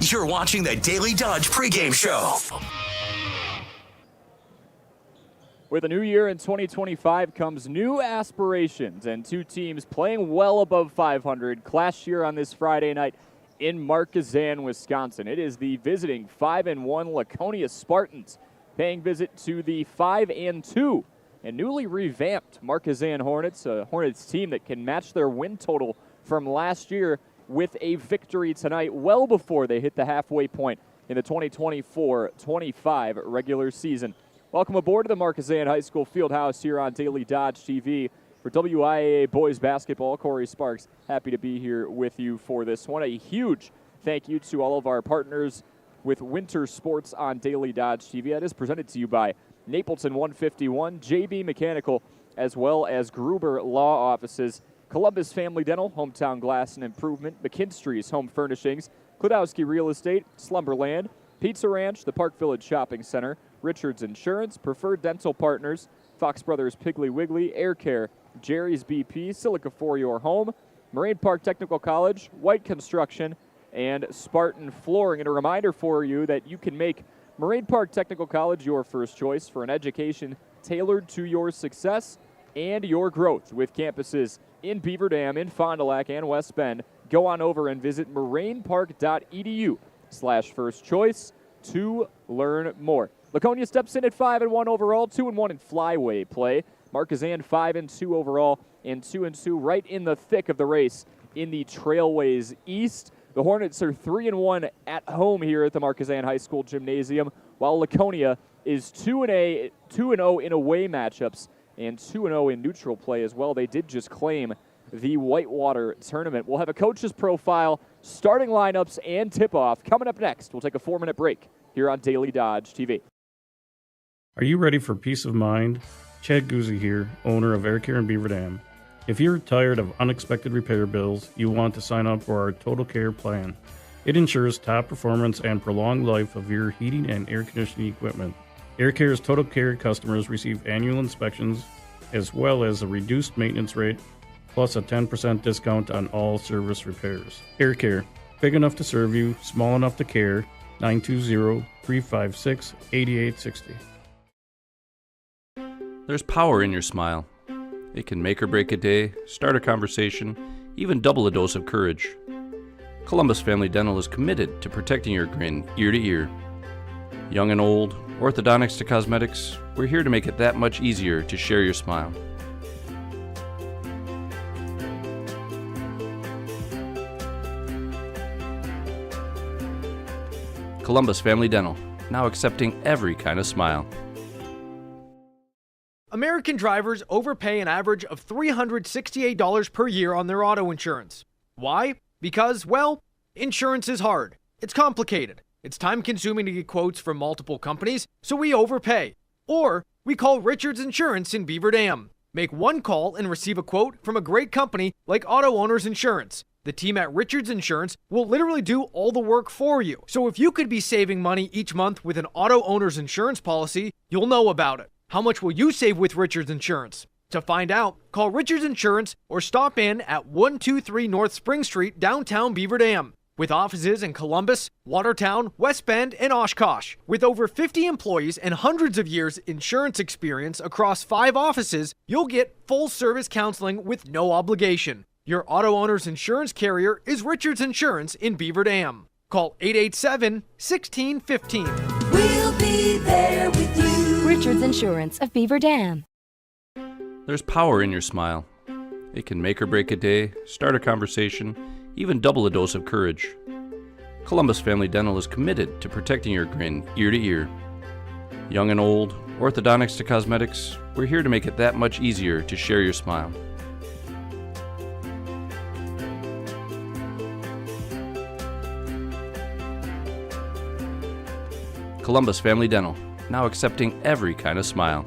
You're watching the Daily Dodge pregame show. With a new year in 2025 comes new aspirations, and two teams playing well above 500 clash here on this Friday night in Markesan, Wisconsin. It is the visiting 5-1 Laconia Spartans paying visit to the 5-2 and newly revamped Markesan Hornets, a Hornets team that can match their win total from last year with a victory tonight, well before they hit the halfway point in the 2024-25 regular season. Welcome aboard to the Markesan High School Fieldhouse here on Daily Dodge TV. For WIAA Boys Basketball, Corey Sparks, happy to be here with you for this one. A huge thank you to all of our partners with winter sports on Daily Dodge TV. That is presented to you by Napleton 151, JB Mechanical, as well as Gruber Law Offices, Columbus Family Dental, Hometown Glass and Improvement, McKinstry's Home Furnishings, Klodowski Real Estate, Slumberland, Pizza Ranch, the Park Village Shopping Center, Richards Insurance, Preferred Dental Partners, Fox Brothers Piggly Wiggly, Air Care, Jerry's BP, Silica for Your Home, Moraine Park Technical College, White Construction, and Spartan Flooring. And a reminder for you that you can make Moraine Park Technical College your first choice for an education tailored to your success and your growth with campuses in Beaver Dam, in Fond du Lac, and West Bend. Go on over and visit morainepark.edu/first choice to learn more. Laconia steps in at 5-1 overall, 2-1 in flyway play. Markesan 5-2 overall and 2-2 right in the thick of the race in the Trailways East. The Hornets are 3-1 at home here at the Markesan High School Gymnasium, while Laconia is 2-0 in away matchups and 2-0 in neutral play as well. They did just claim the Whitewater tournament. We'll have a coach's profile, starting lineups, and tip-off coming up next. We'll take a 4-minute break here on Daily Dodge TV. Are you ready for peace of mind? Chad Guzzi here, owner of Air Care in Beaver Dam. If you're tired of unexpected repair bills, you want to sign up for our Total Care plan. It ensures top performance and prolonged life of your heating and air conditioning equipment. Air Care's Total Care customers receive annual inspections as well as a reduced maintenance rate plus a 10% discount on all service repairs. Air Care, big enough to serve you, small enough to care. 920-356-8860. There's power in your smile. It can make or break a day, start a conversation, even double a dose of courage. Columbus Family Dental is committed to protecting your grin ear to ear. Young and old, orthodontics to cosmetics, we're here to make it that much easier to share your smile. Columbus Family Dental, now accepting every kind of smile. American drivers overpay an average of $368 per year on their auto insurance. Why? Because, well, insurance is hard. It's complicated. It's time-consuming to get quotes from multiple companies, so we overpay. Or we call Richards Insurance in Beaver Dam. Make one call and receive a quote from a great company like Auto Owners Insurance. The team at Richards Insurance will literally do all the work for you. So if you could be saving money each month with an Auto Owners Insurance policy, you'll know about it. How much will you save with Richards Insurance? To find out, call Richards Insurance or stop in at 123 North Spring Street, downtown Beaver Dam. With offices in Columbus, Watertown, West Bend, and Oshkosh. With over 50 employees and hundreds of years insurance experience across 5 offices, you'll get full-service counseling with no obligation. Your auto owner's insurance carrier is Richards Insurance in Beaver Dam. Call 887-1615. We'll be there with you. Richards Insurance of Beaver Dam. There's power in your smile. It can make or break a day, start a conversation, even double a dose of courage. Columbus Family Dental is committed to protecting your grin ear to ear. Young and old, orthodontics to cosmetics, we're here to make it that much easier to share your smile. Columbus Family Dental, now accepting every kind of smile.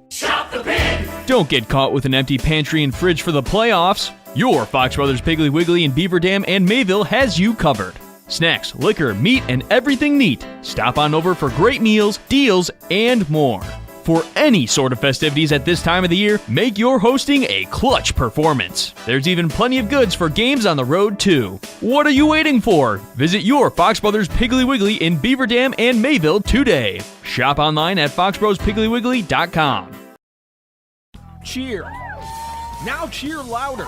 Shop the pin! Don't get caught with an empty pantry and fridge for the playoffs. Your Fox Brothers Piggly Wiggly in Beaver Dam and Mayville has you covered. Snacks, liquor, meat, and everything neat. Stop on over for great meals, deals, and more. For any sort of festivities at this time of the year, make your hosting a clutch performance. There's even plenty of goods for games on the road, too. What are you waiting for? Visit your Fox Brothers Piggly Wiggly in Beaver Dam and Mayville today. Shop online at foxbrospigglywiggly.com. Cheer. Now cheer louder.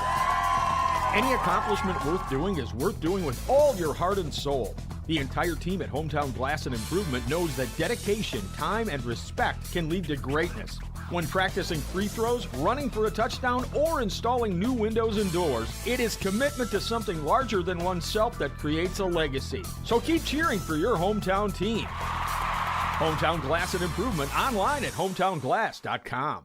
Any accomplishment worth doing is worth doing with all your heart and soul. The entire team at Hometown Glass and Improvement knows that dedication, time, and respect can lead to greatness. When practicing free throws, running for a touchdown, or installing new windows and doors, it is commitment to something larger than oneself that creates a legacy. So keep cheering for your hometown team. Hometown Glass and Improvement online at hometownglass.com.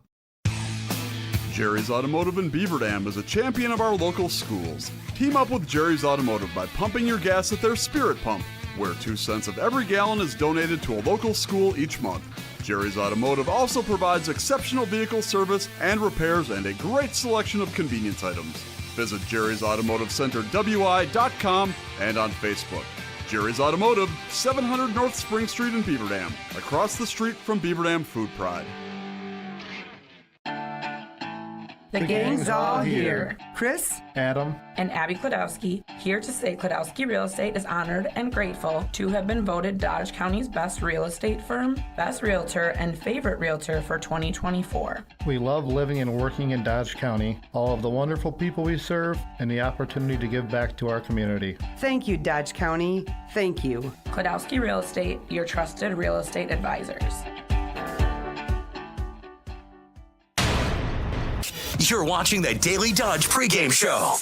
Jerry's Automotive in Beaver Dam is a champion of our local schools. Team up with Jerry's Automotive by pumping your gas at their Spirit Pump, where 2 cents of every gallon is donated to a local school each month. Jerry's Automotive also provides exceptional vehicle service and repairs and a great selection of convenience items. Visit Jerry's Automotive Center WI.com and on Facebook. Jerry's Automotive, 700 North Spring Street in Beaver Dam, across the street from Beaver Dam Food Pride. The gang's all here. Chris, Adam, and Abby Klodowski, here to say Klodowski Real Estate is honored and grateful to have been voted Dodge County's best real estate firm, best realtor, and favorite realtor for 2024. We love living and working in Dodge County, all of the wonderful people we serve, and the opportunity to give back to our community. Thank you, Dodge County. Thank you. Klodowski Real Estate, your trusted real estate advisors. You're watching the Daily Dodge pregame show.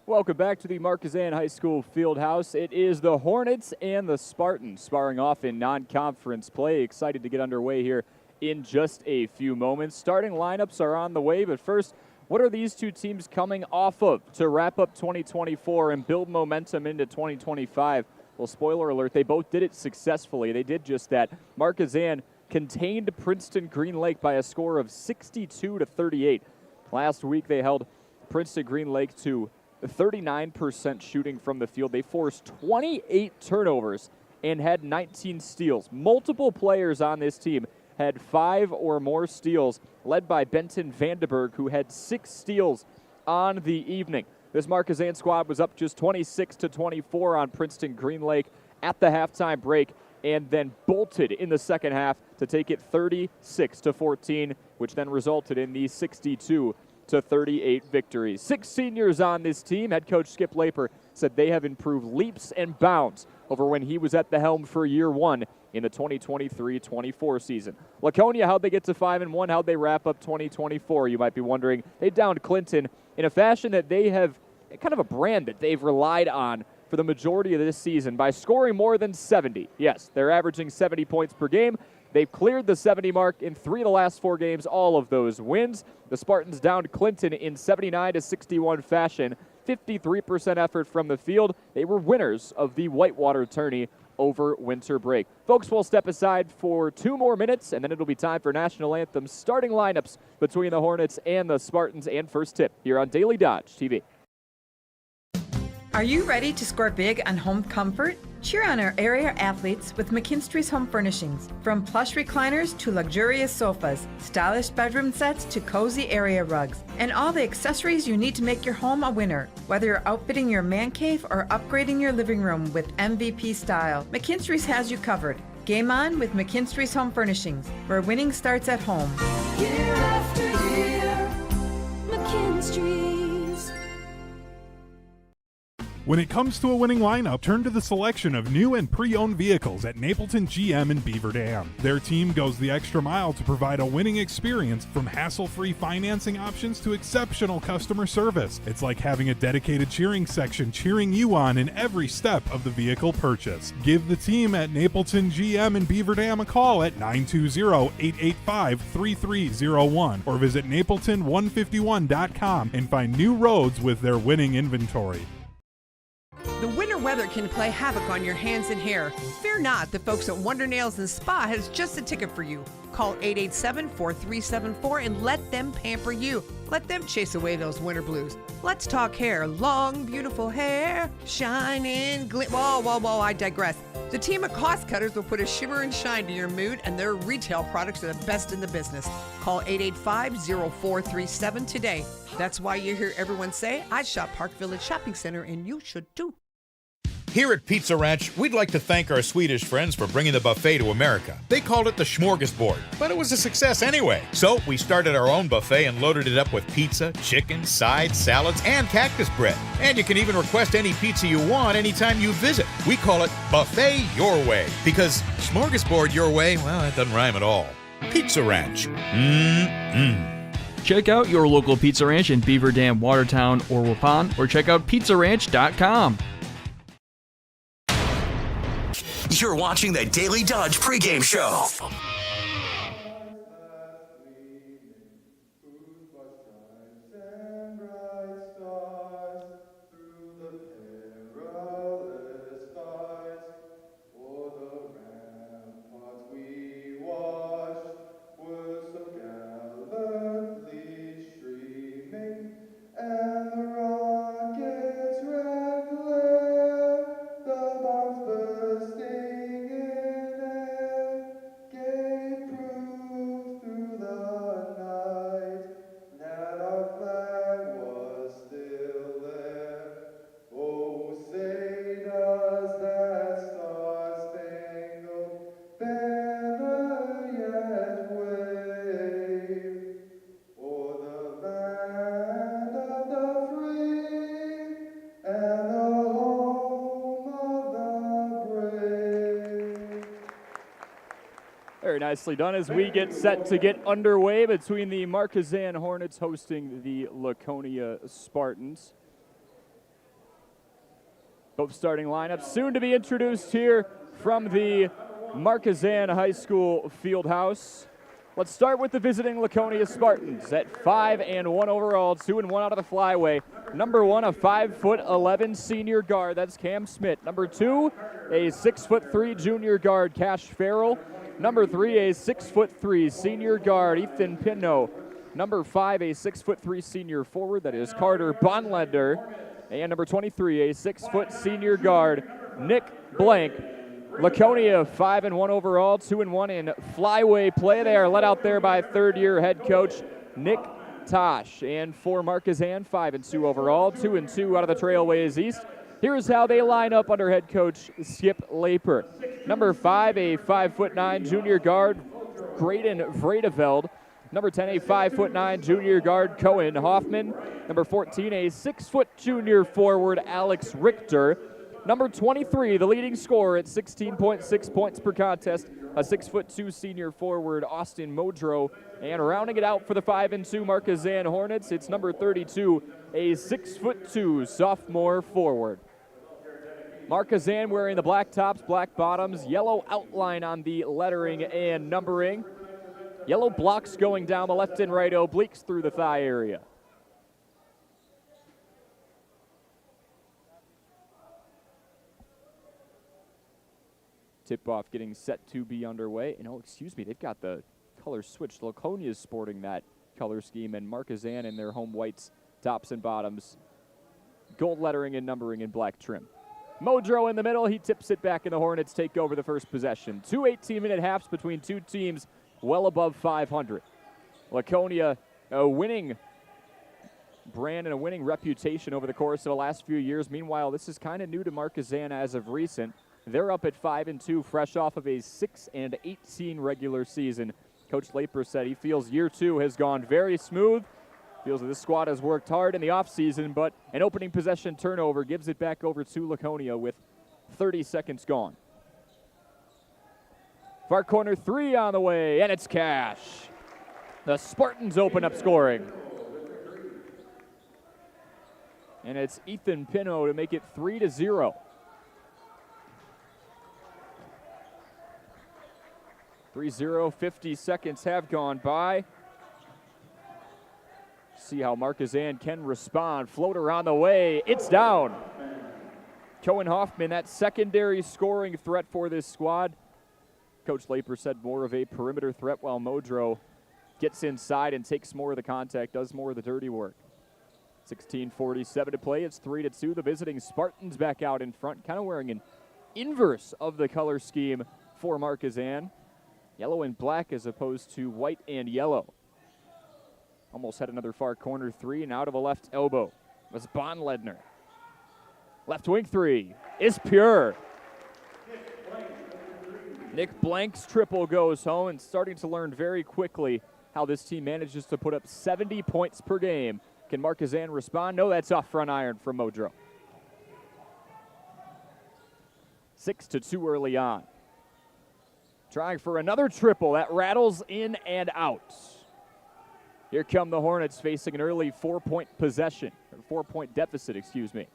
Welcome back to the Markesan High School Fieldhouse. It is the Hornets and the Spartans sparring off in non-conference play. Excited to get underway here in just a few moments. Starting lineups are on the way, but first, what are these two teams coming off of to wrap up 2024 and build momentum into 2025? Well, spoiler alert, they both did it successfully. They did just that. Markesan contained Princeton Green Lake by a score of 62-38. Last week they held Princeton Green Lake to 39% shooting from the field. They forced 28 turnovers and had 19 steals. Multiple players on this team had 5 or more steals, led by Benton Vandenberg, who had 6 steals on the evening. This Markesan squad was up just 26-24 on Princeton Green Lake at the halftime break, and then bolted in the second half to take it 36-14, which then resulted in the 62-38 victory. 6 seniors on this team. Head coach Skip Laper said they have improved leaps and bounds over when he was at the helm for year one in the 2023-24 season. Laconia, how'd they get to 5-1? How'd they wrap up 2024? You might be wondering. They downed Clinton in a fashion that they have kind of a brand that they've relied on for the majority of this season by scoring more than 70. Yes, they're averaging 70 points per game. They've cleared the 70 mark in 3 of the last 4 games, all of those wins. The Spartans downed Clinton in 79-61 fashion, 53% effort from the field. They were winners of the Whitewater tourney over winter break. Folks, we'll step aside for 2 more minutes, and then it'll be time for National Anthem starting lineups between the Hornets and the Spartans. And first tip here on Daily Dodge TV. Are you ready to score big on home comfort? Cheer on our area athletes with McKinstry's Home Furnishings. From plush recliners to luxurious sofas, stylish bedroom sets to cozy area rugs, and all the accessories you need to make your home a winner. Whether you're outfitting your man cave or upgrading your living room with MVP style, McKinstry's has you covered. Game on with McKinstry's Home Furnishings, where winning starts at home. Year after year, McKinstry's. When it comes to a winning lineup, turn to the selection of new and pre-owned vehicles at Napleton GM in Beaver Dam. Their team goes the extra mile to provide a winning experience, from hassle-free financing options to exceptional customer service. It's like having a dedicated cheering section cheering you on in every step of the vehicle purchase. Give the team at Napleton GM in Beaver Dam a call at 920-885-3301 or visit napleton151.com and find new roads with their winning inventory. The winter weather can play havoc on your hands and hair. Fear not, the folks at Wonder Nails and Spa has just a ticket for you. Call 887-4374 and let them pamper you. Let them chase away those winter blues. Let's talk hair. Long, beautiful hair, shining, whoa, I digress. The team at Cost Cutters will put a shimmer and shine to your mood, and their retail products are the best in the business. Call 885-0437 today. That's why you hear everyone say, I shop Park Village Shopping Center, and you should too. Here at Pizza Ranch, we'd like to thank our Swedish friends for bringing the buffet to America. They called it the smorgasbord, but it was a success anyway. So we started our own buffet and loaded it up with pizza, chicken, sides, salads, and cactus bread. And you can even request any pizza you want anytime you visit. We call it Buffet Your Way, because smorgasbord your way, well, that doesn't rhyme at all. Pizza Ranch. Check out your local Pizza Ranch in Beaver Dam, Watertown, or Waupun, or check out pizzaranch.com. You're watching the Daily Dodge pregame show. Very nicely done as we get set to get underway between the Markesan Hornets hosting the Laconia Spartans. Both starting lineups soon to be introduced here from the Markesan High School Fieldhouse. Let's start with the visiting Laconia Spartans at 5-1 overall, 2-1 out of the flyway. Number 1, a 5'11" senior guard, that's Cam Smith. Number 2, a 6'3" junior guard, Cash Farrell. Number 3, a 6'3" senior guard, Ethan Pinno. Number 5, a 6'3" senior forward, that is Carter Bonlender. And number 23, a 6' senior guard, Nick Blank. Laconia 5-1 overall, 2-1 in flyway play. They are led out there by third-year head coach Nick Tosh. And for Markesan, 5-2 overall, 2-2 out of the Trailways East. Here's how they line up under head coach Skip Laper. Number 5, a 5'9" junior guard, Graydon Vredeveld. Number 10, a 5'9" junior guard, Cohen Hoffman. Number 14, a 6' junior forward, Alex Richter. Number 23, the leading scorer at 16.6 points per contest, a 6'2" senior forward, Austin Modrow. And rounding it out for the 5-2 Markesan Hornets, it's number 32, a 6'2" sophomore forward. Markesan wearing the black tops, black bottoms, yellow outline on the lettering and numbering. Yellow blocks going down the left and right obliques through the thigh area. Tip-off getting set to be underway. And, excuse me, they've got the color switched. Laconia is sporting that color scheme, and Markesan in their home whites, tops and bottoms, gold lettering and numbering in black trim. Modrow in the middle, he tips it back, and the Hornets take over the first possession. 2 18-minute halves between two teams well above 500. Laconia, a winning brand and a winning reputation over the course of the last few years. Meanwhile, this is kind of new to Markesan as of recent. They're up at 5-2, fresh off of a 6-18 regular season. Coach Laper said he feels year 2 has gone very smooth. Feels that this squad has worked hard in the offseason, but an opening possession turnover gives it back over to Laconia with 30 seconds gone. Far corner 3 on the way, and it's Cash. The Spartans open up scoring. And it's Ethan Pinno to make it 3-0. 3-0, 50 seconds have gone by. See how Markesan can respond. Floater on the way. It's down. Cohen Hoffman, that secondary scoring threat for this squad. Coach Laper said more of a perimeter threat, while Modrow gets inside and takes more of the contact, does more of the dirty work. 16:47 to play. It's 3-2. The visiting Spartans back out in front, kind of wearing an inverse of the color scheme for Markesan. Yellow and black as opposed to white and yellow. Almost had another far corner three, and out of a left elbow was Bonledner. Left wing three is pure. Nick Blank's triple goes home, and starting to learn very quickly how this team manages to put up 70 points per game. Can Markesan respond? No, that's off front iron from Modro. 6-2 early on. Trying for another triple. That rattles in and out. Here come the Hornets facing an early 4-point possession, or 4-point deficit, excuse me.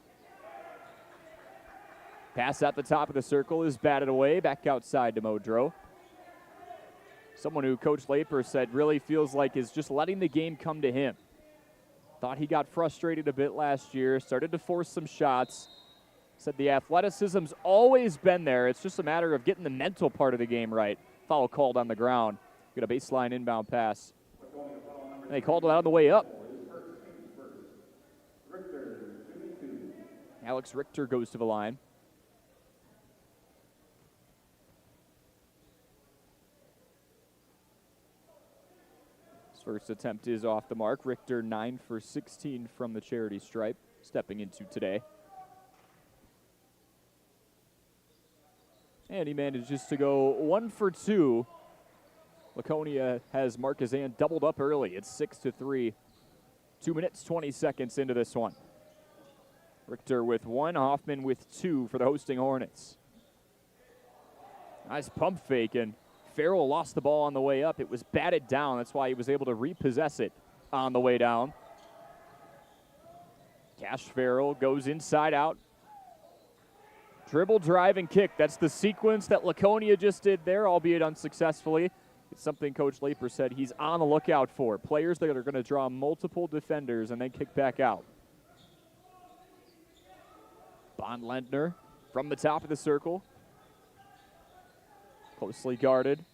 Pass at the top of the circle is batted away, back outside to Modro. Someone who Coach Laper said really feels like is just letting the game come to him. Thought he got frustrated a bit last year, started to force some shots. Said the athleticism's always been there. It's just a matter of getting the mental part of the game right. Foul called on the ground. Got a baseline inbound pass. And they called it out on the way up. Alex Richter goes to the line. His first attempt is off the mark. Richter 9 for 16 from the charity stripe, stepping into today. And he manages to go 1 for 2. Laconia has Markesan doubled up early. It's 6-3. 2 minutes, 20 seconds into this one. Richter with 1, Hoffman with 2 for the hosting Hornets. Nice pump fake, and Farrell lost the ball on the way up. It was batted down. That's why he was able to repossess it on the way down. Cash Farrell goes inside out. Dribble, drive, and kick. That's the sequence that Laconia just did there, albeit unsuccessfully. It's something Coach Laper said he's on the lookout for. Players that are going to draw multiple defenders and then kick back out. Bonledner from the top of the circle. Closely guarded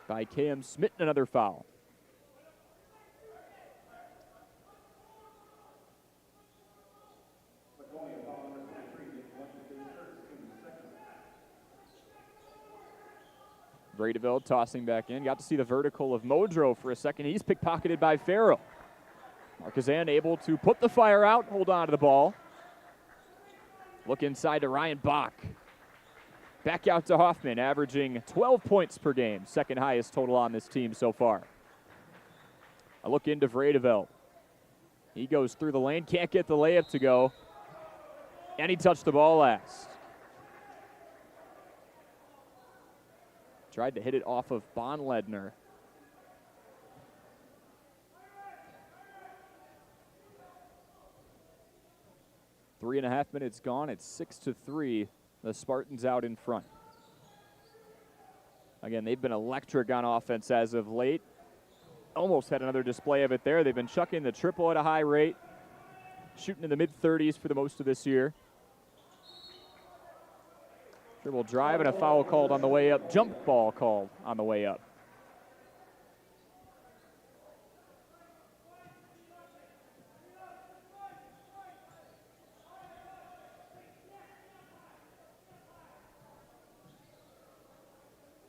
by Cam Smith. Another foul. Bradeville tossing back in. Got to see the vertical of Modro for a second. He's pickpocketed by Farrell. Markesan able to put the fire out, hold on to the ball. Look inside to Ryan Bach. Back out to Hoffman, averaging 12 points per game. Second highest total on this team so far. A look into Bradeville. He goes through the lane, can't get the layup to go. And he touched the ball last. Tried to hit it off of Bonledner. Three and a half minutes gone. It's 6-3. The Spartans out in front. Again, they've been electric on offense as of late. Almost had another display of it there. They've been chucking the triple at a high rate. Shooting in the mid-30s for the most of this year. Dribble drive and a foul called on the way up. Jump ball called on the way up.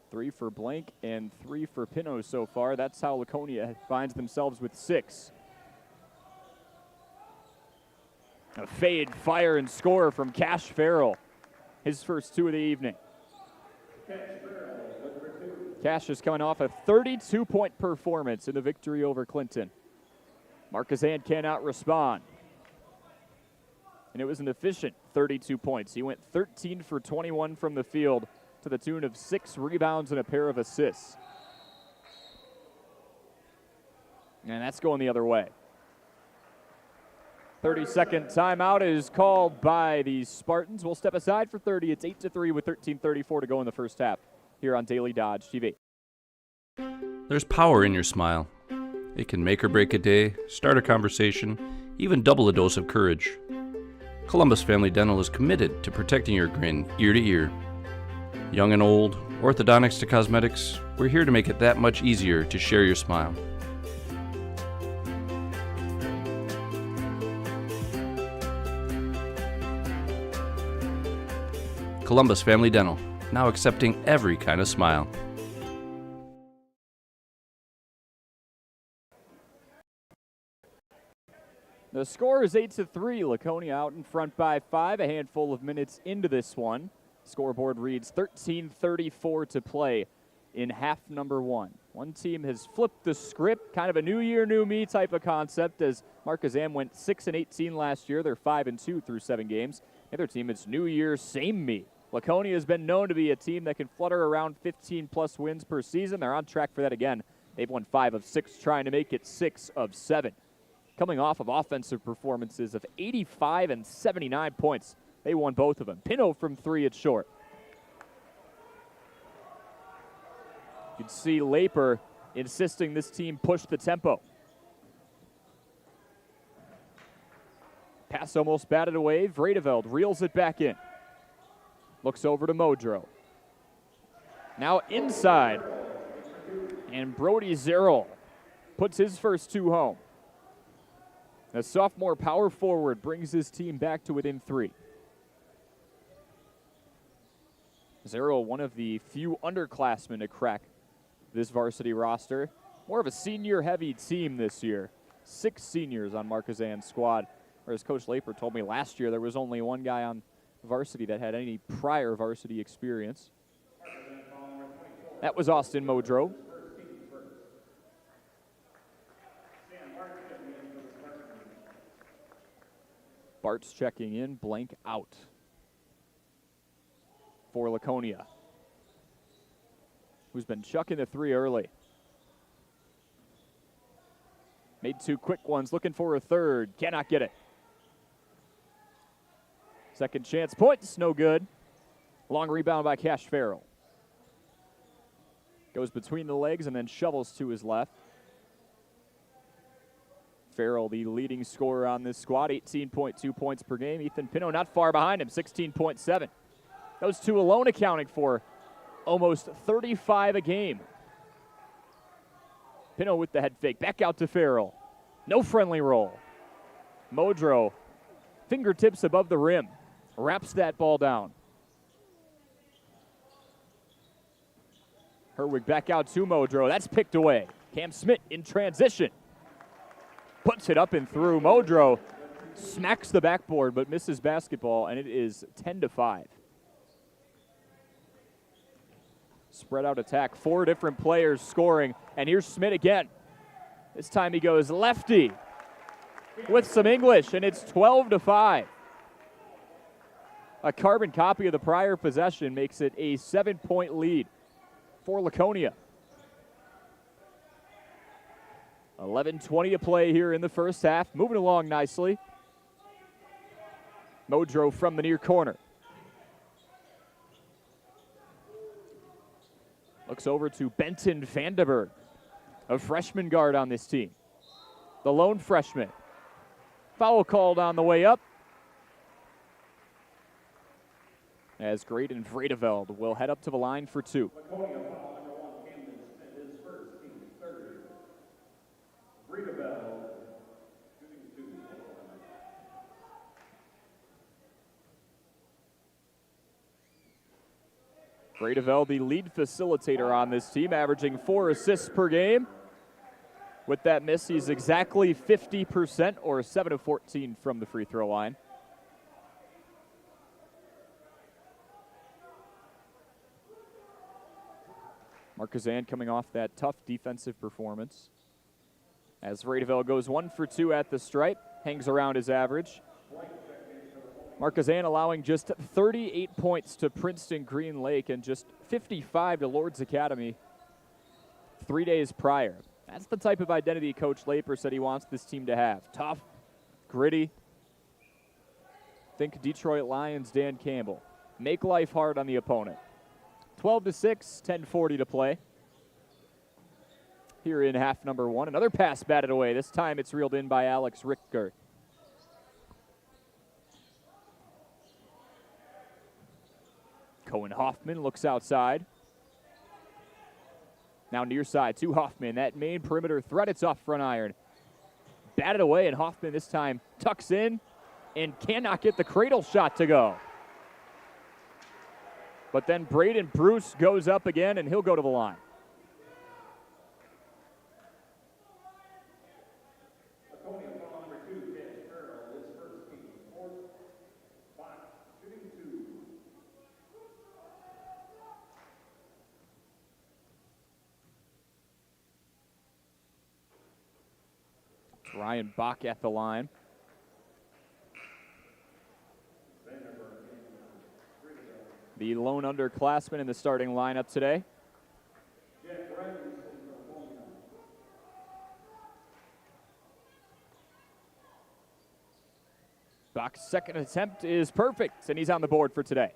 Three for Blank and 3 for Pino so far. That's how Laconia finds themselves with 6. A fade, fire, and score from Cash Farrell. His first 2 of the evening. Cash is coming off a 32-point performance in the victory over Clinton. Markesan cannot respond. And it was an efficient 32 points. He went 13 for 21 from the field to the tune of 6 rebounds and a pair of assists. And that's going the other way. 30-second timeout is called by the Spartans. We'll step aside for 30. It's 8-3 with 13:34 to go in the first half here on Daily Dodge TV. There's power in your smile. It can make or break a day, start a conversation, even double a dose of courage. Columbus Family Dental is committed to protecting your grin ear to ear. Young and old, Orthodontics to cosmetics, we're here to make it that much easier to share your smile. Columbus Family Dental, now accepting every kind of smile. The score is 8-3. Laconia out in front by 5. A handful of minutes into this one. Scoreboard reads 13:34 to play in half number 1. One team has flipped the script, kind of a new year, new me type of concept, as Markesan went 6-18 last year. They're 5-2 through 7 games. The other team, it's new year, same me. Laconia has been known to be a team that can flutter around 15-plus wins per season. They're on track for that again. They've won 5 of 6, trying to make it 6 of 7. Coming off of offensive performances of 85 and 79 points. They won both of them. Pino from 3 at short. You can see Laper insisting this team push the tempo. Pass almost batted away. Vredeveld reels it back in. Looks over to Modro. Now inside. And Brody Zerrell puts his first 2 home. The sophomore power forward brings his team back to within 3. Zerrell, one of the few underclassmen to crack this varsity roster. More of a senior-heavy team this year. 6 seniors on Markesan's squad. Whereas Coach Laper told me last year there was only one guy on varsity that had any prior varsity experience. That was Austin Modro. Bart's checking in, blank out for Laconia, who's been chucking the 3 early. Made 2 quick ones, looking for a third, cannot get it. Second chance points, no good. Long rebound by Cash Farrell. Goes between the legs and then shovels to his left. Farrell, the leading scorer on this squad, 18.2 points per game. Ethan Pino not far behind him, 16.7. Those 2 alone accounting for almost 35 a game. Pino with the head fake, back out to Farrell. No friendly roll. Modro, fingertips above the rim, wraps that ball down. Herwig back out to Modro, that's picked away. Cam Smith in transition. Puts it up and through. Modro smacks the backboard but misses basketball, and it is 10-5. Spread out attack, 4 different players scoring, and here's Smith again. This time he goes lefty with some English, and it's 12-5. A carbon copy of the prior possession makes it a 7-point lead for Laconia. 11:20 to play here in the first half. Moving along nicely. Modro from the near corner. Looks over to Benton Vandenberg, a freshman guard on this team. The lone freshman. Foul called on the way up. As Graydon Vredeveld will head up to the line for 2. Vredeveld, the lead facilitator on this team, averaging 4 assists per game. With that miss, he's exactly 50%, or 7 of 14 from the free throw line. Markesan coming off that tough defensive performance. As Vredeveld goes 1 for 2 at the stripe, hangs around his average. Markesan allowing just 38 points to Princeton Green Lake and just 55 to Lord's Academy 3 days prior. That's the type of identity Coach Laper said he wants this team to have. Tough, gritty. Think Detroit Lions, Dan Campbell. Make life hard on the opponent. 12-6, 10:40 to play. Here in half number 1. Another pass batted away. This time it's reeled in by Alex Richter. Cohen Hoffman looks outside. Now near side to Hoffman. That main perimeter threat, it's off front iron. Batted away, and Hoffman this time tucks in and cannot get the cradle shot to go. But then Braden Bruce goes up again, and he'll go to the line. Ryan Bach at the line. The lone underclassman in the starting lineup today. Bach's second attempt is perfect, and he's on the board for today.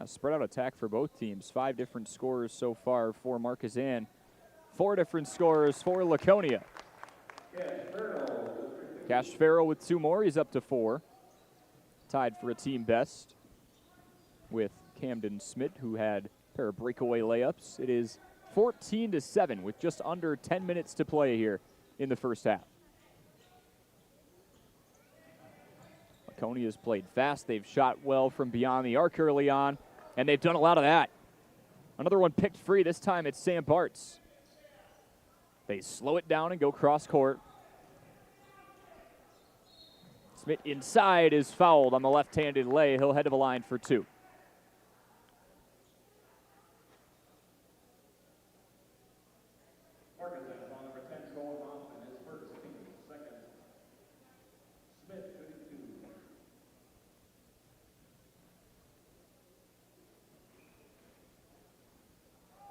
A spread out attack for both teams. 5 different scorers so far for Markesan. 4 different scorers for Laconia. Cash Farrell with 2 more. He's up to 4. Tied for a team best with Camden Smith, who had a pair of breakaway layups. It is 14-7 with just under 10 minutes to play here in the first half. Laconia's played fast. They've shot well from beyond the arc early on, and they've done a lot of that. Another one picked free. This time it's Sam Bartz. They slow it down and go cross court. Smith inside is fouled on the left-handed lay. He'll head to the line for 2.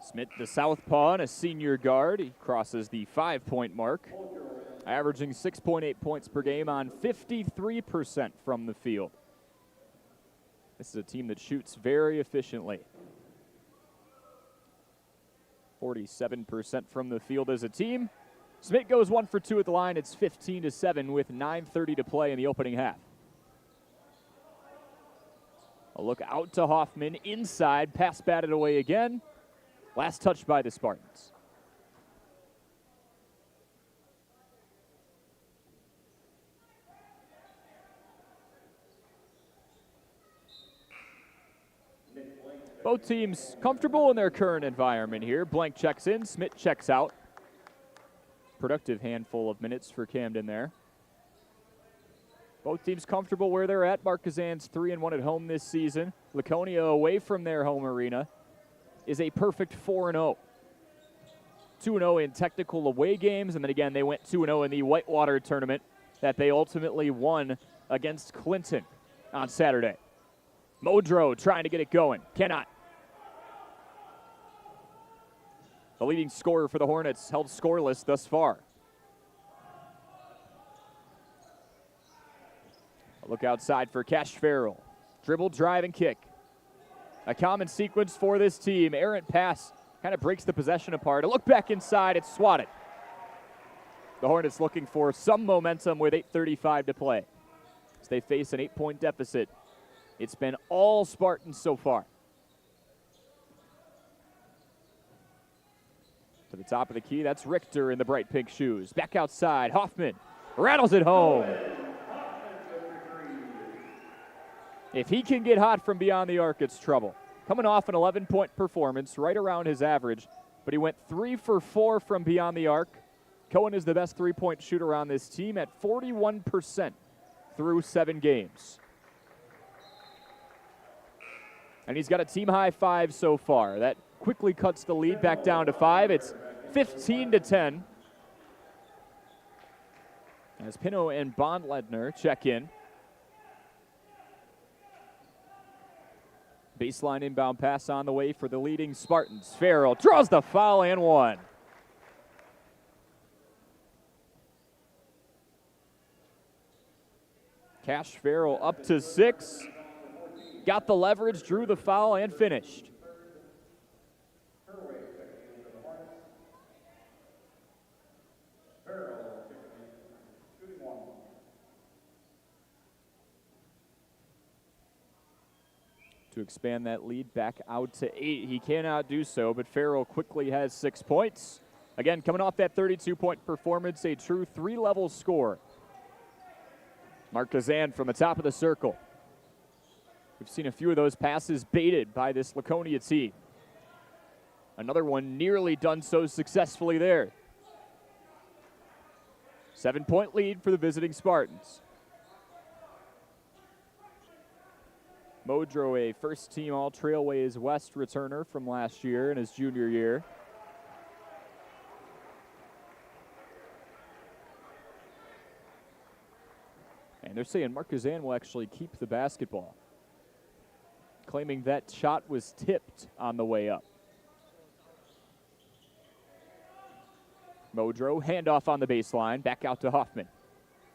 Smith, the southpaw, and a senior guard. He crosses the 5-point mark, averaging 6.8 points per game on 53% from the field. This is a team that shoots very efficiently. 47% from the field as a team. Smith goes 1 for 2 at the line. It's 15-7 with 9:30 to play in the opening half. A look out to Hoffman inside, pass batted away again. Last touch by the Spartans. Both teams comfortable in their current environment here. Blank checks in, Smith checks out. Productive handful of minutes for Camden there. Both teams comfortable where they're at. Markesan's 3-1 at home this season. Laconia away from their home arena is a perfect 4-0. 2-0 in technical away games, and then again they went 2-0 in the Whitewater tournament that they ultimately won against Clinton on Saturday. Modrow trying to get it going, cannot. The leading scorer for the Hornets held scoreless thus far. A look outside for Cash Farrell. Dribble, drive, and kick. A common sequence for this team. Errant pass kind of breaks the possession apart. A look back inside, it's swatted. The Hornets looking for some momentum with 8:35 to play as they face an 8-point deficit. It's been all Spartans so far. To the top of the key, that's Richter in the bright pink shoes. Back outside, Hoffman rattles it home. If he can get hot from beyond the arc, it's trouble. Coming off an 11-point performance, right around his average, but he went 3 for 4 from beyond the arc. Cohen is the best 3-point shooter on this team at 41% through 7 games. And he's got a team-high 5 so far. That quickly cuts the lead back down to 5. It's 15-10. As Pino and Bondledner check in. Baseline inbound pass on the way for the leading Spartans. Farrell draws the foul and 1. Cash Farrell up to 6. Got the leverage, drew the foul, and finished. to expand that lead back out to 8. He cannot do so, but Farrell quickly has 6 points. Again, coming off that 32-point performance, a true 3-level score. Markesan from the top of the circle. We've seen a few of those passes baited by this Laconia team. Another one nearly done so successfully there. 7-point lead for the visiting Spartans. Modro, a first-team All-Trailways West returner from last year in his junior year. And they're saying Markesan will actually keep the basketball, claiming that shot was tipped on the way up. Modro, handoff on the baseline, back out to Hoffman.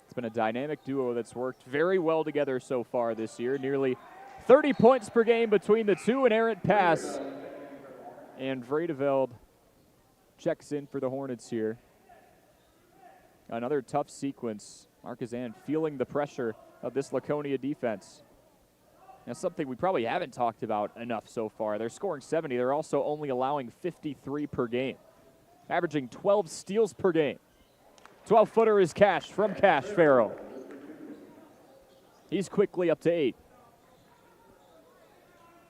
It's been a dynamic duo that's worked very well together so far this year. Nearly 30 points per game between the two, an errant pass. And Vredeveld checks in for the Hornets here. Another tough sequence. Markesan feeling the pressure of this Laconia defense. Now, something we probably haven't talked about enough so far. They're scoring 70. They're also only allowing 53 per game, averaging 12 steals per game. 12-footer is Cash from Cash Farrell. He's quickly up to 8.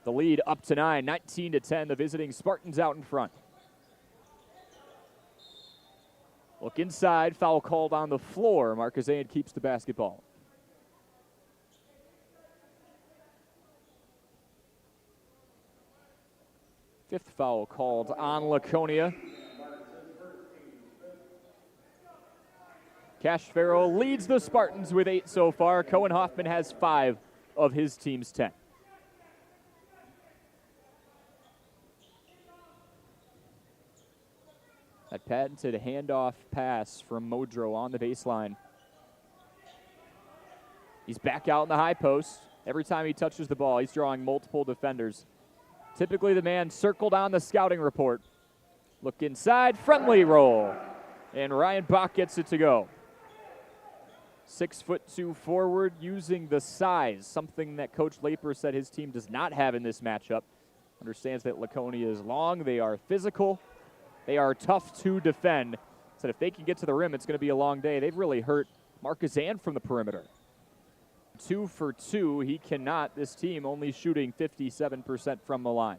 The lead up to 9, 19-10. The visiting Spartans out in front. Look inside, foul called on the floor. Markesan keeps the basketball. Fifth foul called on Laconia. Cash Farrell leads the Spartans with 8 so far. Cohen Hoffman has 5 of his team's 10. That patented handoff pass from Modro on the baseline. He's back out in the high post. Every time he touches the ball, he's drawing multiple defenders. Typically the man circled on the scouting report. Look inside, friendly roll. And Ryan Bach gets it to go. 6'2" forward using the size, something that Coach Laper said his team does not have in this matchup. Understands that Laconia is long, they are physical, they are tough to defend. Said if they can get to the rim, it's going to be a long day. They've really hurt Markesan from the perimeter. 2 for 2, he cannot. This team only shooting 57% from the line.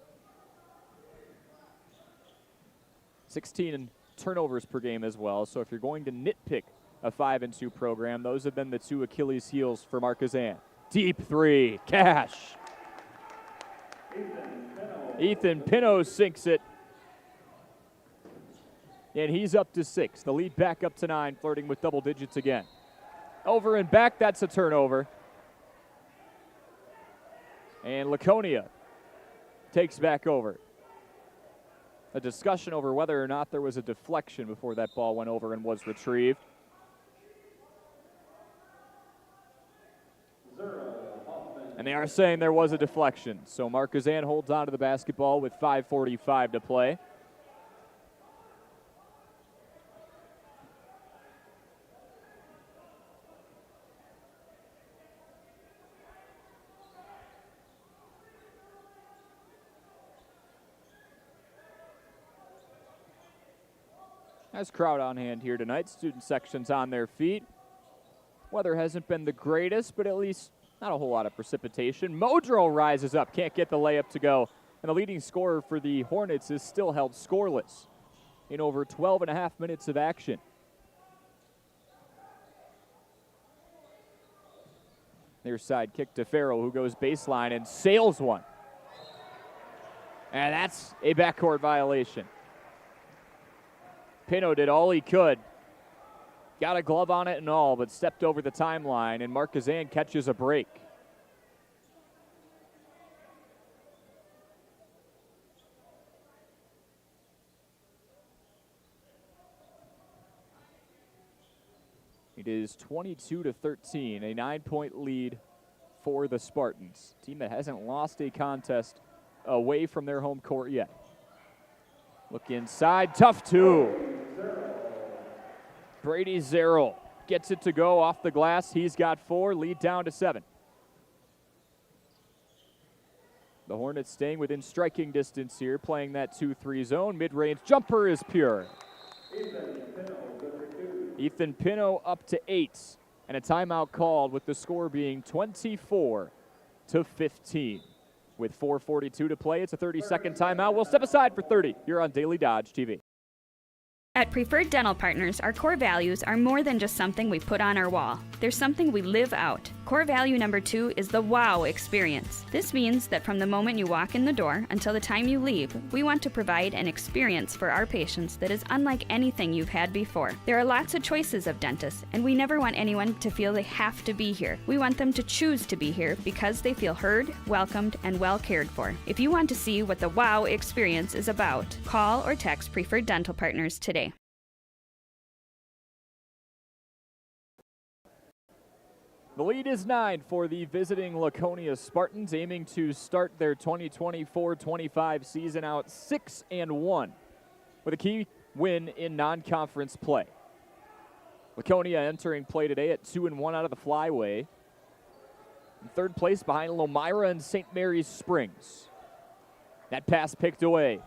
16 turnovers per game as well. So if you're going to nitpick a 5-2 program, those have been the 2 Achilles heels for Markesan. Deep 3, Cash. Ethan Pino sinks it. And he's up to 6. The lead back up to 9, flirting with double digits again. Over and back, that's a turnover. And Laconia takes back over. A discussion over whether or not there was a deflection before that ball went over and was retrieved. And they are saying there was a deflection. So Markesan holds on to the basketball with 5:45 to play. Nice crowd on hand here tonight. Student section's on their feet. Weather hasn't been the greatest, but at least not a whole lot of precipitation. Modro rises up, can't get the layup to go. And the leading scorer for the Hornets is still held scoreless in over 12 and a half minutes of action. Near side kick to Farrell, who goes baseline and sails one. And that's a backcourt violation. Pino did all he could. Got a glove on it and all, but stepped over the timeline, and Markesan catches a break. It is 22-13, a 9-point lead for the Spartans. Team that hasn't lost a contest away from their home court yet. Look inside, tough 2. Brady Zerrell gets it to go off the glass. He's got 4, lead down to 7. The Hornets staying within striking distance here, playing that 2-3 zone. Mid-range jumper is pure. Ethan Pino up to 8, and a timeout called with the score being 24-15. With 4:42 to play, it's a 30-second timeout. We'll step aside for 30. You're on Daily Dodge TV. At Preferred Dental Partners, our core values are more than just something we put on our wall. They're something we live out. Core value number 2 is the wow experience. This means that from the moment you walk in the door until the time you leave, we want to provide an experience for our patients that is unlike anything you've had before. There are lots of choices of dentists, and we never want anyone to feel they have to be here. We want them to choose to be here because they feel heard, welcomed, and well cared for. If you want to see what the wow experience is about, call or text Preferred Dental Partners today. The lead is 9 for the visiting Laconia Spartans, aiming to start their 2024-25 season out 6-1 with a key win in non-conference play. Laconia entering play today at 2-1 out of the flyway. In third place behind Lomira and St. Mary's Springs. That pass picked away.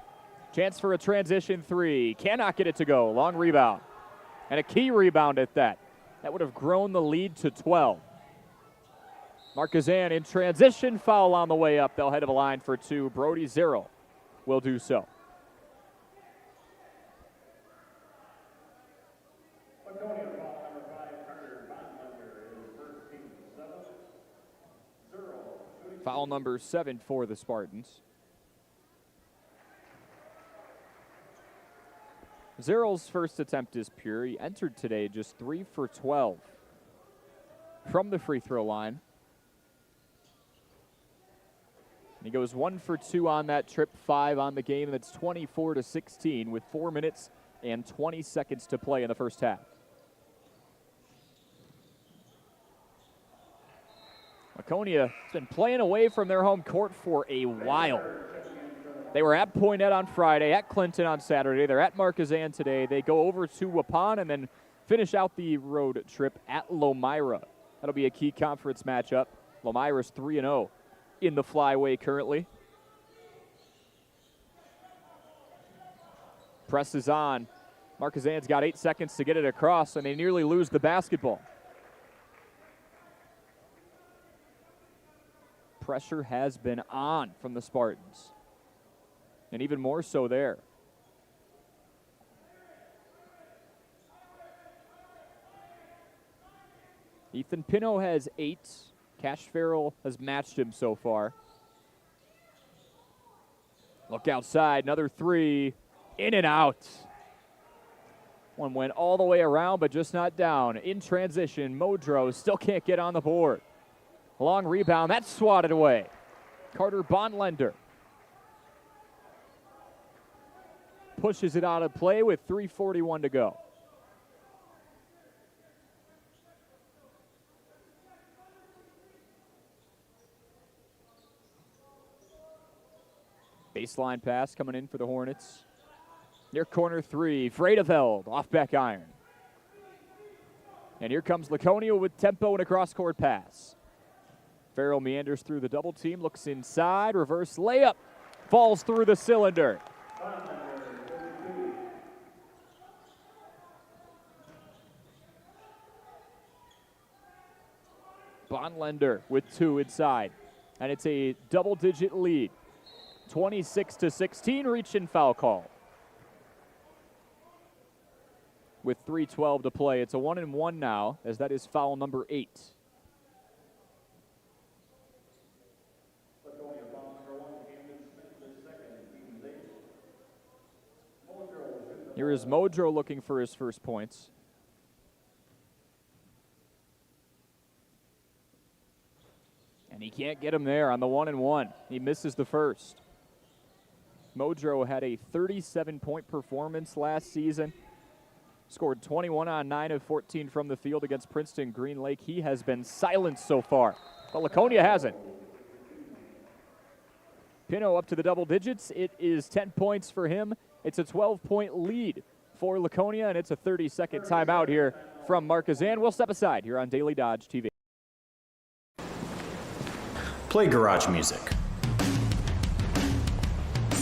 Chance for a transition 3. Cannot get it to go. Long rebound. And a key rebound at that. That would have grown the lead to 12. Markesan in transition, foul on the way up. They'll head to the line for 2. Brody Zero will do so. Foul number 7 for the Spartans. Zero's first attempt is pure. He entered today just 3 for 12 from the free throw line. He goes 1 for 2 on that trip, 5 on the game. That's 24-16 with 4 minutes and 20 seconds to play in the first half. Laconia has been playing away from their home court for a while. They were at Poinet on Friday, at Clinton on Saturday. They're at Markesan today. They go over to Waupun and then finish out the road trip at Lomira. That'll be a key conference matchup. Lomira's 3-0 in the flyway currently. Presses on. Markesan's got 8 seconds to get it across, and they nearly lose the basketball. Pressure has been on from the Spartans, and even more so there. Ethan Pino has 8. Cash Farrell has matched him so far. Look outside, another 3, in and out. One went all the way around, but just not down. In transition, Modro still can't get on the board. Long rebound, that's swatted away. Carter Bondlender pushes it out of play with 3:41 to go. Baseline pass coming in for the Hornets. Near corner 3, Vredeveld off back iron. And here comes Laconia with tempo and a cross-court pass. Farrell meanders through the double team, looks inside, reverse layup, falls through the cylinder. Bondlender with 2 inside, and it's a double-digit lead. 26-16, reach and foul call. With 3:12 to play, it's a 1-1 now, as that is foul number 8. Here is Modro looking for his first points. And he can't get him there on the 1-1. He misses the first. Modro had a 37-point performance last season. Scored 21 on 9 of 14 from the field against Princeton Green Lake. He has been silenced so far, but Laconia hasn't. Pino up to the double digits. It is 10 points for him. It's a 12-point lead for Laconia, and it's a 30-second timeout here from Markesan. We'll step aside here on Daily Dodge TV. Play garage music.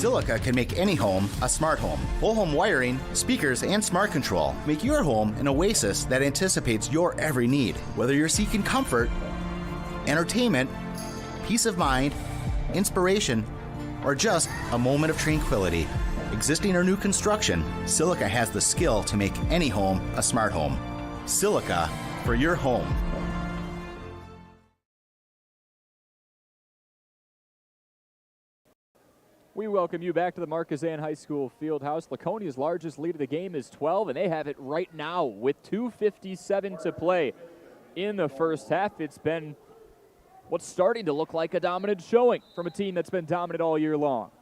Silica can make any home a smart home. Whole home wiring, speakers, and smart control make your home an oasis that anticipates your every need. Whether you're seeking comfort, entertainment, peace of mind, inspiration, or just a moment of tranquility. Existing or new construction, Silica has the skill to make any home a smart home. Silica for your home. We welcome you back to the Markesan High School Fieldhouse. Laconia's largest lead of the game is 12, and they have it right now with 2:57 to play in the first half. It's been what's starting to look like a dominant showing from a team that's been dominant all year long.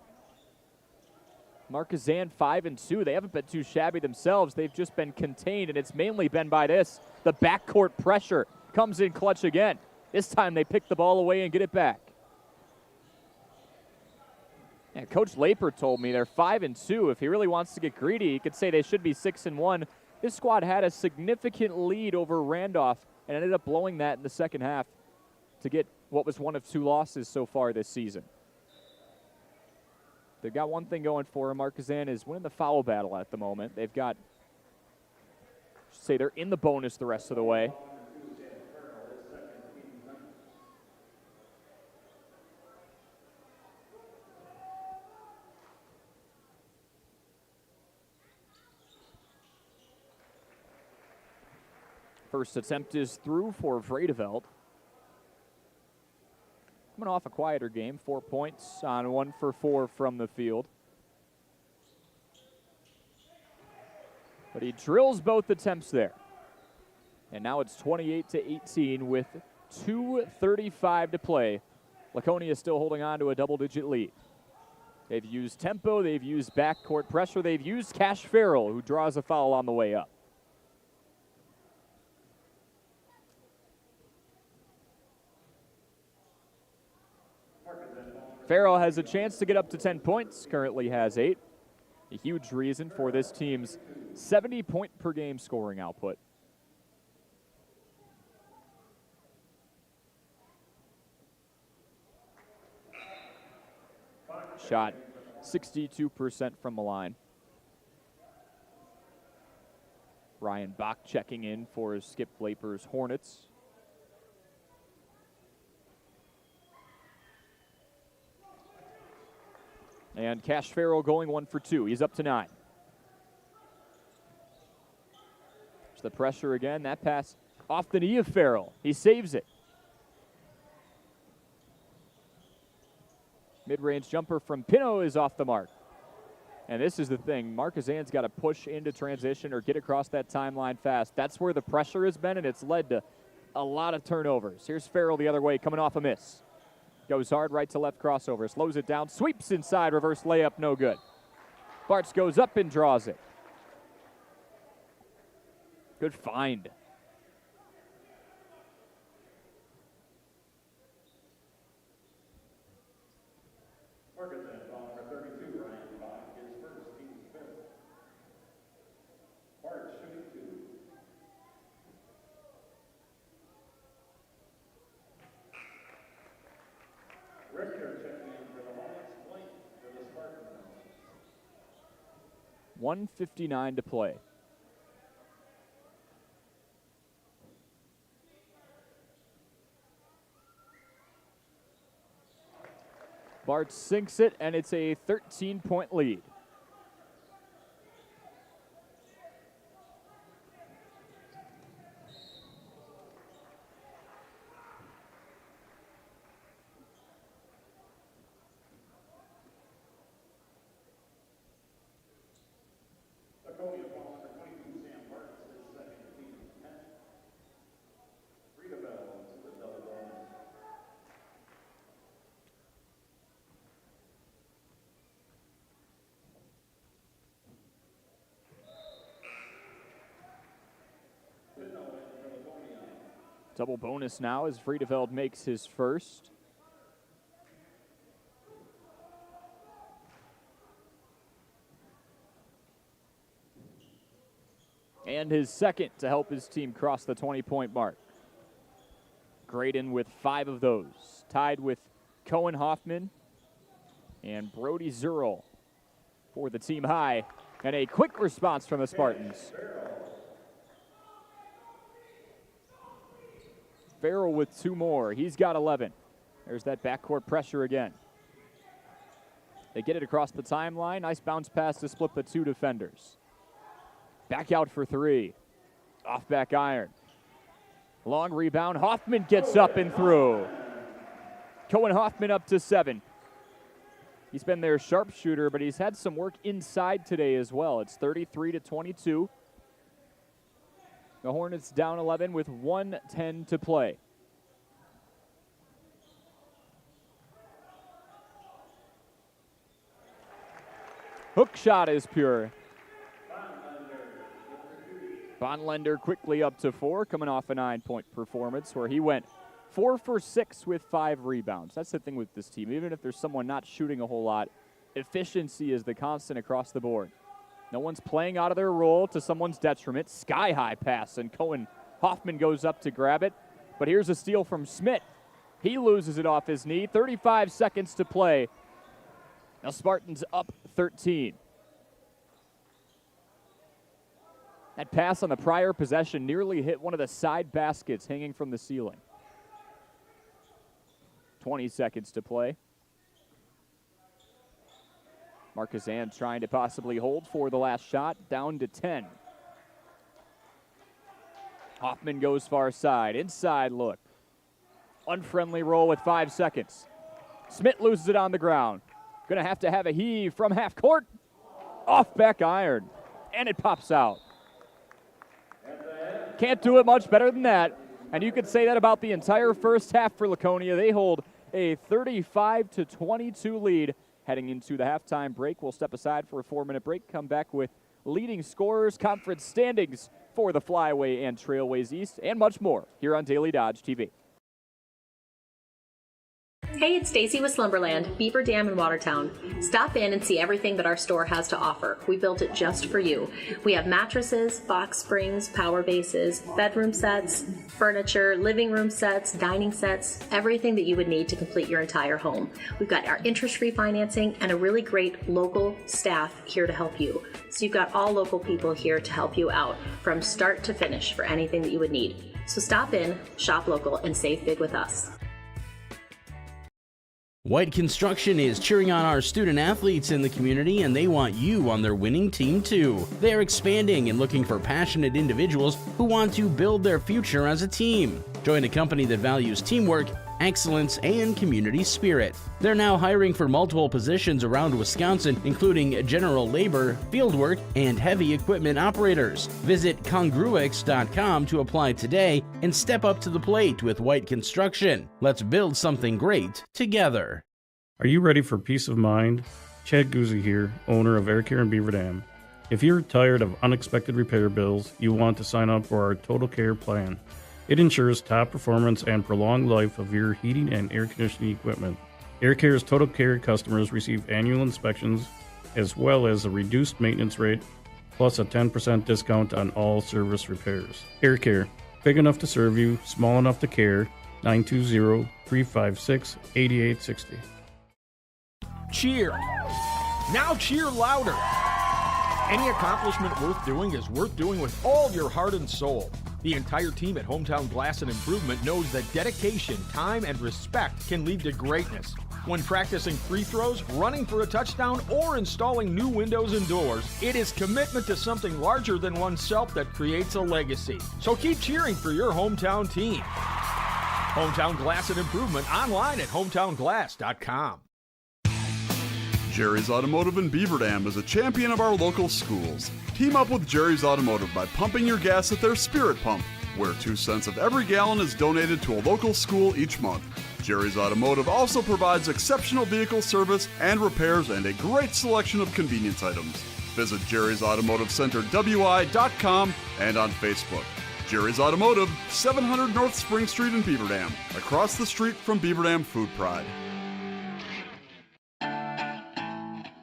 Markesan 5-2. They haven't been too shabby themselves. They've just been contained, and it's mainly been by this. The backcourt pressure comes in clutch again. This time they pick the ball away and get it back. Yeah, Coach Laper told me they're 5-2. If he really wants to get greedy, he could say they should be 6-1. This squad had a significant lead over Randolph and ended up blowing that in the second half to get what was one of 2 losses so far this season. They've got one thing going for them. Markesan is winning the foul battle at the moment. They've got, say they're in the bonus the rest of the way. First attempt is through for Vredeveld. Coming off a quieter game, 4 points on 1 for 4 from the field. But he drills both attempts there. And now it's 28-18 with 2:35 to play. Laconia still holding on to a double-digit lead. They've used tempo, they've used backcourt pressure, they've used Cash Farrell, who draws a foul on the way up. Farrell has a chance to get up to 10 points, currently has 8. A huge reason for this team's 70-point-per-game scoring output. Shot 62% from the line. Ryan Bach checking in for Skip Laper's Hornets. And Cash Farrell going 1 for 2. He's up to 9. There's the pressure again. That pass off the knee of Farrell. He saves it. Mid-range jumper from Pino is off the mark. And this is the thing. Markesan's got to push into transition or get across that timeline fast. That's where the pressure has been, and it's led to a lot of turnovers. Here's Farrell the other way, coming off a miss. Goes hard, right to left crossover, slows it down, sweeps inside, reverse layup, no good. Bartz goes up and draws it. Good find. $1:59 to play. Bart sinks it, and it's a 13-point lead. Double bonus now as Vredeveld makes his first. And his second to help his team cross the 20-point mark. Graydon with 5 of those, tied with Cohen Hoffman and Brody Zerl for the team high, and a quick response from the Spartans. Farrell with 2 more. He's got 11. There's that backcourt pressure again. They get it across the timeline. Nice bounce pass to split the 2 defenders. Back out for 3. Off back iron. Long rebound. Hoffman gets up and through. Cohen Hoffman up to 7. He's been their sharpshooter, but he's had some work inside today as well. It's 33-22. The Hornets down 11 with 1:10 to play. Hook shot is pure. Bonlender quickly up to 4, coming off a 9-point performance where he went 4 for 6 with 5 rebounds. That's the thing with this team. Even if there's someone not shooting a whole lot, efficiency is the constant across the board. No one's playing out of their role to someone's detriment. Sky-high pass, and Cohen Hoffman goes up to grab it. But here's a steal from Schmidt. He loses it off his knee. 35 seconds to play. Now Spartans up 13. That pass on the prior possession nearly hit one of the side baskets hanging from the ceiling. 20 seconds to play. Markesan trying to possibly hold for the last shot, down to 10. Hoffman goes far side, inside look. Unfriendly roll with 5 seconds. Schmidt loses it on the ground. Gonna have to have a heave from half court. Off back iron, and it pops out. Can't do it much better than that. And you could say that about the entire first half for Laconia. They hold a 35-22 lead. Heading into the halftime break, we'll step aside for a 4-minute break, come back with leading scorers, conference standings for the Flyway and Trailways East, and much more here on Daily Dodge TV. Hey, it's Stacy with Slumberland, Beaver Dam in Watertown. Stop in and see everything that our store has to offer. We built it just for you. We have mattresses, box springs, power bases, bedroom sets, furniture, living room sets, dining sets, everything that you would need to complete your entire home. We've got our interest-free financing and a really great local staff here to help you. So you've got all local people here to help you out from start to finish for anything that you would need. So stop in, shop local, and save big with us. White Construction is cheering on our student athletes in the community, and they want you on their winning team too. They are expanding and looking for passionate individuals who want to build their future as a team. Join a company that values teamwork, excellence, and community spirit. They're now hiring for multiple positions around Wisconsin, including general labor, fieldwork, and heavy equipment operators. Visit congruix.com to apply today and step up to the plate with White Construction. Let's build something great together. Are you ready for peace of mind? Chad Guzzi here, owner of Air Care in Beaver Dam. If you're tired of unexpected repair bills, you want to sign up for our Total Care plan. It ensures top performance and prolonged life of your heating and air conditioning equipment. Air Care's Total Care customers receive annual inspections as well as a reduced maintenance rate plus a 10% discount on all service repairs. Air Care, big enough to serve you, small enough to care. 920-356-8860. Cheer. Now cheer louder. Any accomplishment worth doing is worth doing with all your heart and soul. The entire team at Hometown Glass and Improvement knows that dedication, time, and respect can lead to greatness. When practicing free throws, running for a touchdown, or installing new windows and doors, it is commitment to something larger than oneself that creates a legacy. So keep cheering for your hometown team. Hometown Glass and Improvement online at hometownglass.com. Jerry's Automotive in Beaver Dam is a champion of our local schools. Team up with Jerry's Automotive by pumping your gas at their Spirit Pump, where 2 cents of every gallon is donated to a local school each month. Jerry's Automotive also provides exceptional vehicle service and repairs and a great selection of convenience items. Visit Jerry's Automotive Center WI.com and on Facebook. Jerry's Automotive, 700 North Spring Street in Beaver Dam, across the street from Beaver Dam Food Pride.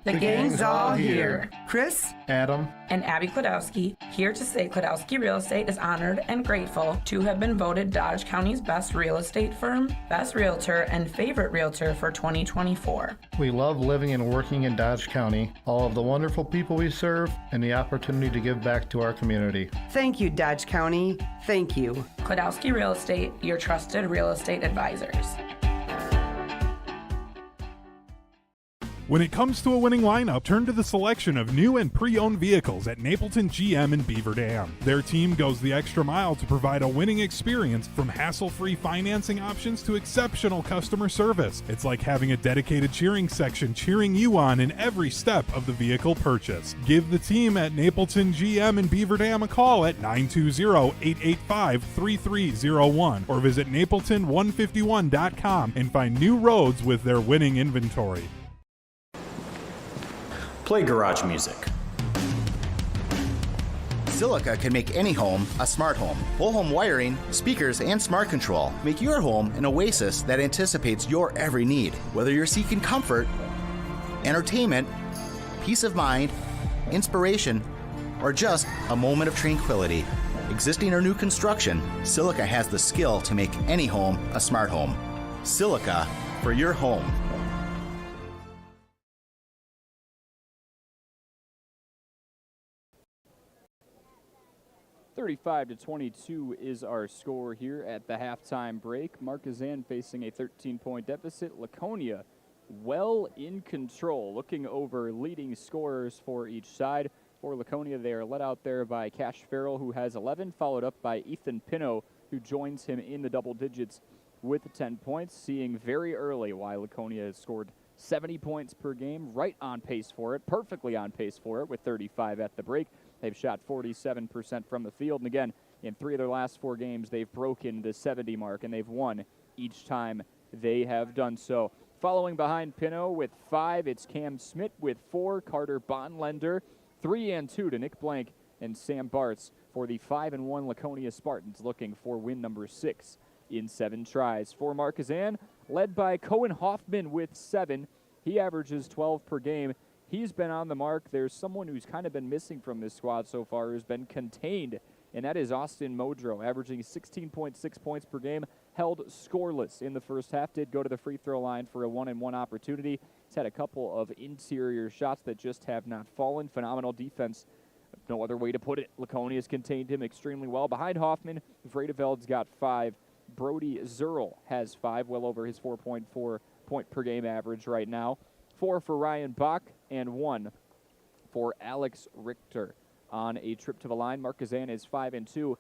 The gang's all here. Chris, Adam, and Abby Klodowski, here to say Klodowski Real Estate is honored and grateful to have been voted Dodge County's best real estate firm, best realtor, and favorite realtor for 2024. We love living and working in Dodge County, all of the wonderful people we serve, and the opportunity to give back to our community. thank you, Dodge County. Thank you. Klodowski Real Estate, your trusted real estate advisors. When it comes to a winning lineup, turn to the selection of new and pre-owned vehicles at Napleton GM in Beaver Dam. Their team goes the extra mile to provide a winning experience, from hassle-free financing options to exceptional customer service. It's like having a dedicated cheering section cheering you on in every step of the vehicle purchase. Give the team at Napleton GM in Beaver Dam a call at 920-885-3301 or visit napleton151.com and find new roads with their winning inventory. Play garage music. Silica can make any home a smart home. Whole home wiring, speakers, and smart control make your home an oasis that anticipates your every need. Whether you're seeking comfort, entertainment, peace of mind, inspiration, or just a moment of tranquility. Existing or new construction, Silica has the skill to make any home a smart home. Silica for your home. 35-22 is our score here at the halftime break. Markesan facing a 13-point deficit. Laconia well in control, looking over leading scorers for each side. For Laconia, they are led out there by Cash Farrell, who has 11, followed up by Ethan Pino, who joins him in the double digits with 10 points, seeing very early why Laconia has scored 70 points per game, right on pace for it, perfectly on pace for it, with 35 at the break. They've shot 47% from the field, and again, in 3 of their last 4 games, they've broken the 70 mark, and they've won each time they have done so. Following behind Pino with 5, it's Cam Smith with 4, Carter Bonlender, 3 and 2 to Nick Blank and Sam Bartz for the 5-1 Laconia Spartans, looking for win number 6 in 7 tries. For Markesan, led by Cohen Hoffman with 7. He averages 12 per game. He's been on the mark. There's someone who's kind of been missing from this squad so far, who's been contained, and that is Austin Modrow, averaging 16.6 points per game, held scoreless in the first half, did go to the free throw line for a 1-and-1 opportunity. He's had a couple of interior shots that just have not fallen. Phenomenal defense. No other way to put it. Laconia's contained him extremely well. Behind Hoffman, Vredeveld's got 5. Brody Zerl has 5, well over his 4.4 point per game average right now. 4 for Ryan Bach and 1 for Alex Richter. On a trip to the line, Markesan is 5-2.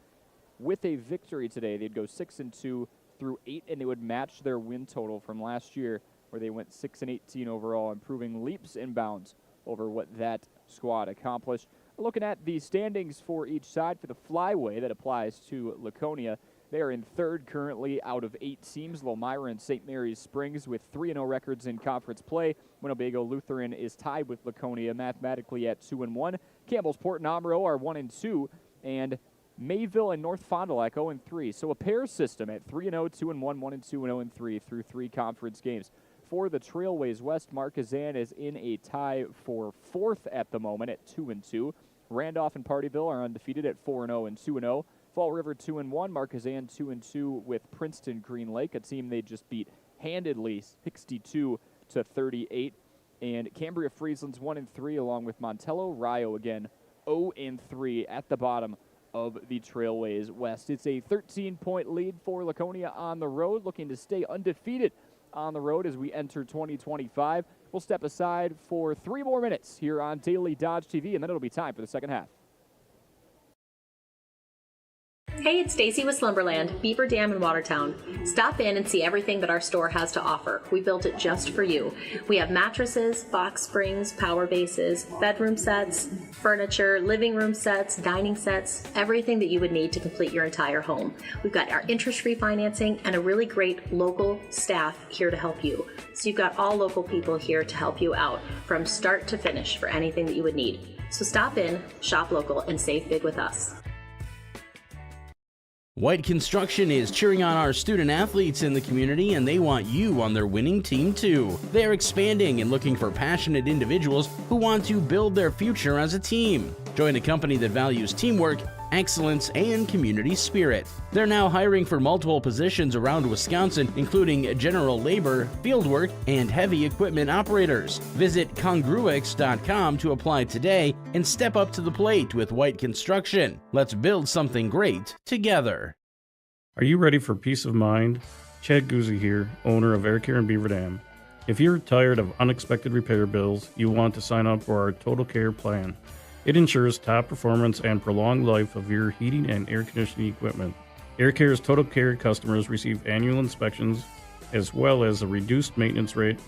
With a victory today, they'd go 6-2 through 8, and they would match their win total from last year, where they went 6-18 overall, improving leaps and bounds over what that squad accomplished. Looking at the standings for each side for the flyway that applies to Laconia, they are in 3rd currently out of 8 teams. Lomira and St. Mary's Springs with 3-0 records in conference play. Winnebago Lutheran is tied with Laconia mathematically at 2-1. Campbellsport and Omro are 1-2, and Mayville and North Fond du Lac 0-3. So a pair system at 3-0, 2-1, 1-2, and 0-3 through 3 conference games. For the Trailways West, Markesan is in a tie for 4th at the moment at 2-2. Randolph and Partyville are undefeated at 4-0 and 2-0. Fall River 2-1, Markesan 2-2 with Princeton Green Lake, a team they just beat handedly 62-38. And Cambria Friesland's 1-3, along with Montello Rio again 0-3 at the bottom of the Trailways West. It's a 13-point lead for Laconia on the road, looking to stay undefeated on the road as we enter 2025. We'll step aside for 3 more minutes here on Daily Dodge TV, and then it'll be time for the second half. Hey, it's Stacy with Slumberland, Beaver Dam in Watertown. Stop in and see everything that our store has to offer. We built it just for you. We have mattresses, box springs, power bases, bedroom sets, furniture, living room sets, dining sets, everything that you would need to complete your entire home. We've got our interest-free financing and a really great local staff here to help you. So you've got all local people here to help you out from start to finish for anything that you would need. So stop in, shop local, and save big with us. White Construction is cheering on our student athletes in the community, and they want you on their winning team too. They're expanding and looking for passionate individuals who want to build their future as a team. Join a company that values teamwork, excellence, and community spirit. They're now hiring for multiple positions around Wisconsin, including general labor, fieldwork, and heavy equipment operators. Visit congruix.com to apply today and step up to the plate with White Construction. Let's build something great together. Are you ready for peace of mind? Chad Guzzi here, owner of Air Care in Beaver Dam. If you're tired of unexpected repair bills, you want to sign up for our Total Care plan. It ensures top performance and prolonged life of your heating and air conditioning equipment. Air Care's Total Care customers receive annual inspections as well as a reduced maintenance rate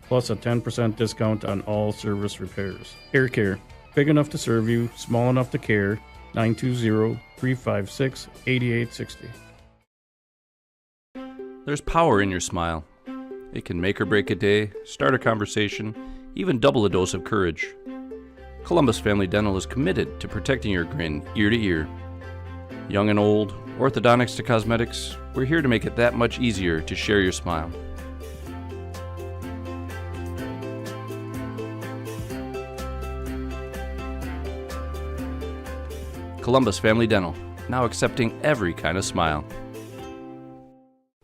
plus a 10% discount on all service repairs. Air Care, big enough to serve you, small enough to care. 920-356-8860. There's power in your smile. It can make or break a day, start a conversation, even double a dose of courage. Columbus Family Dental is committed to protecting your grin ear to ear. Young and old, orthodontics to cosmetics, we're here to make it that much easier to share your smile. Columbus Family Dental, now accepting every kind of smile.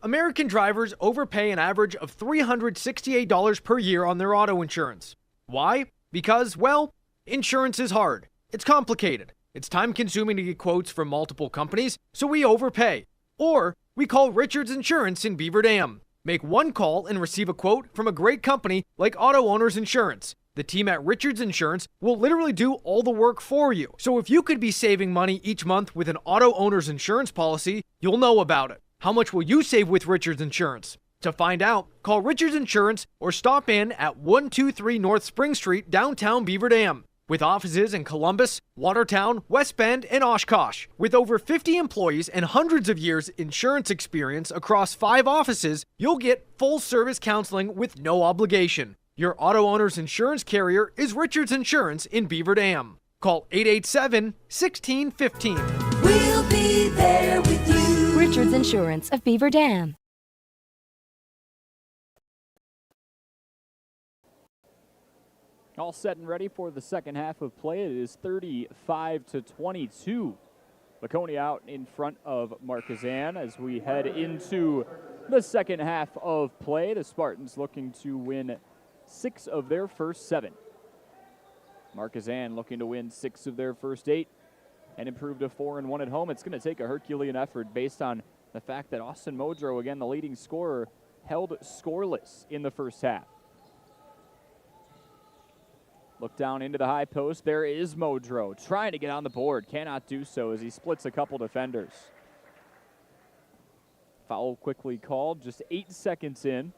American drivers overpay an average of $368 per year on their auto insurance. Why? Because, well, insurance is hard. It's complicated. It's time-consuming to get quotes from multiple companies, so we overpay. Or we call Richards Insurance in Beaver Dam. Make one call and receive a quote from a great company like Auto Owners Insurance. The team at Richards Insurance will literally do all the work for you. So if you could be saving money each month with an Auto Owners Insurance policy, you'll know about it. How much will you save with Richards Insurance? To find out, call Richards Insurance or stop in at 123 North Spring Street, downtown Beaver Dam. With offices in Columbus, Watertown, West Bend, and Oshkosh. With over 50 employees and hundreds of years insurance experience across 5 offices, you'll get full-service counseling with no obligation. Your auto owner's insurance carrier is Richards Insurance in Beaver Dam. Call 887-1615. We'll be there with you. Richards Insurance of Beaver Dam. All set and ready for the second half of play. It is 35-22. Laconia out in front of Markesan as we head into the second half of play. The Spartans looking to win 6 of their first 7. Markesan looking to win 6 of their first 8 and improve to 4-1 at home. It's going to take a Herculean effort based on the fact that Austin Modrow, again the leading scorer, held scoreless in the first half. Look down into the high post. There is Modrow trying to get on the board. Cannot do so as he splits a couple defenders. Foul quickly called, just 8 seconds in.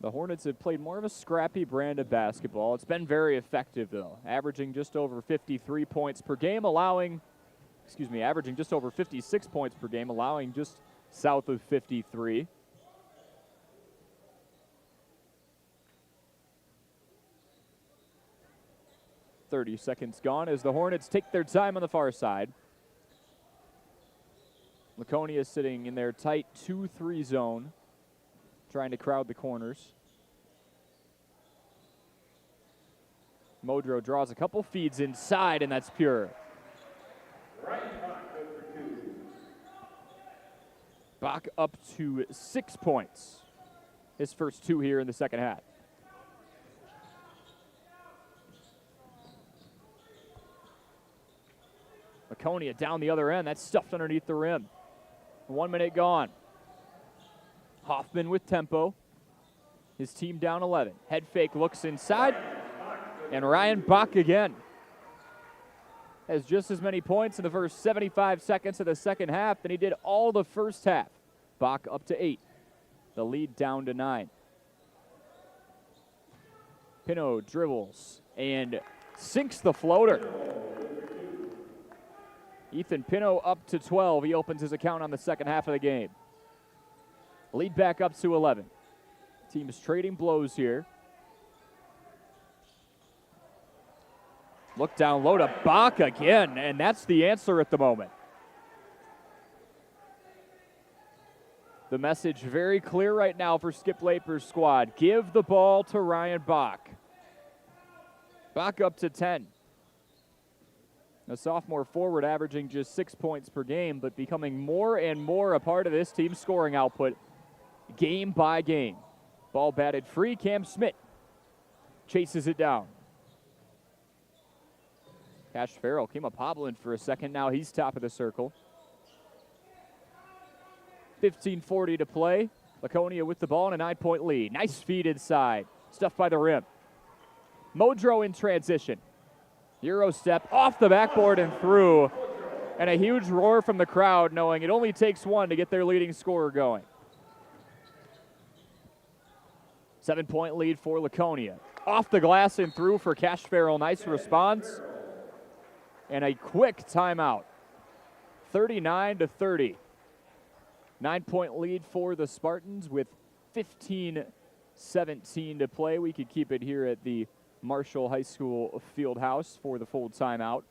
The Hornets have played more of a scrappy brand of basketball. It's been very effective, though, averaging just over 53 points per game, averaging just over 56 points per game, allowing just south of 53. "30 seconds gone as the Hornets take their time on the far side. Laconia sitting in their tight 2-3 zone, trying to crowd the corners. Modrow draws a couple feeds inside, and that's pure. Bach up to 6 points. His first 2 here in the second half. Laconia down the other end. That's stuffed underneath the rim. 1 minute gone. Hoffman with tempo. His team down 11. Head fake looks inside. And Ryan Bach again has just as many points in the first 75 seconds of the second half than he did all the first half. Bach up to 8. The lead down to 9. Pino dribbles and sinks the floater. Ethan Pino up to 12. He opens his account on the second half of the game. Lead back up to 11. Teams trading blows here. Look down low to Bach again, and that's the answer at the moment. The message very clear right now for Skip Laper's squad. Give the ball to Ryan Bach. Bach up to 10. A sophomore forward averaging just 6 points per game, but becoming more and more a part of this team's scoring output game by game. Ball batted free. Cam Schmidt chases it down. Cash Farrell came up hobbling for a second. Now he's top of the circle. 15:40 to play. Laconia with the ball and a 9-point lead. Nice feed inside. Stuffed by the rim. Modro in transition. Euro step off the backboard and through. And a huge roar from the crowd, knowing it only takes one to get their leading scorer going. 7-point lead for Laconia. Off the glass and through for Cash Farrell. Nice response. And a quick timeout. 39-30. 9-point lead for the Spartans with 15:17 to play. We could keep it here at the Marshall High School field house for the full timeout.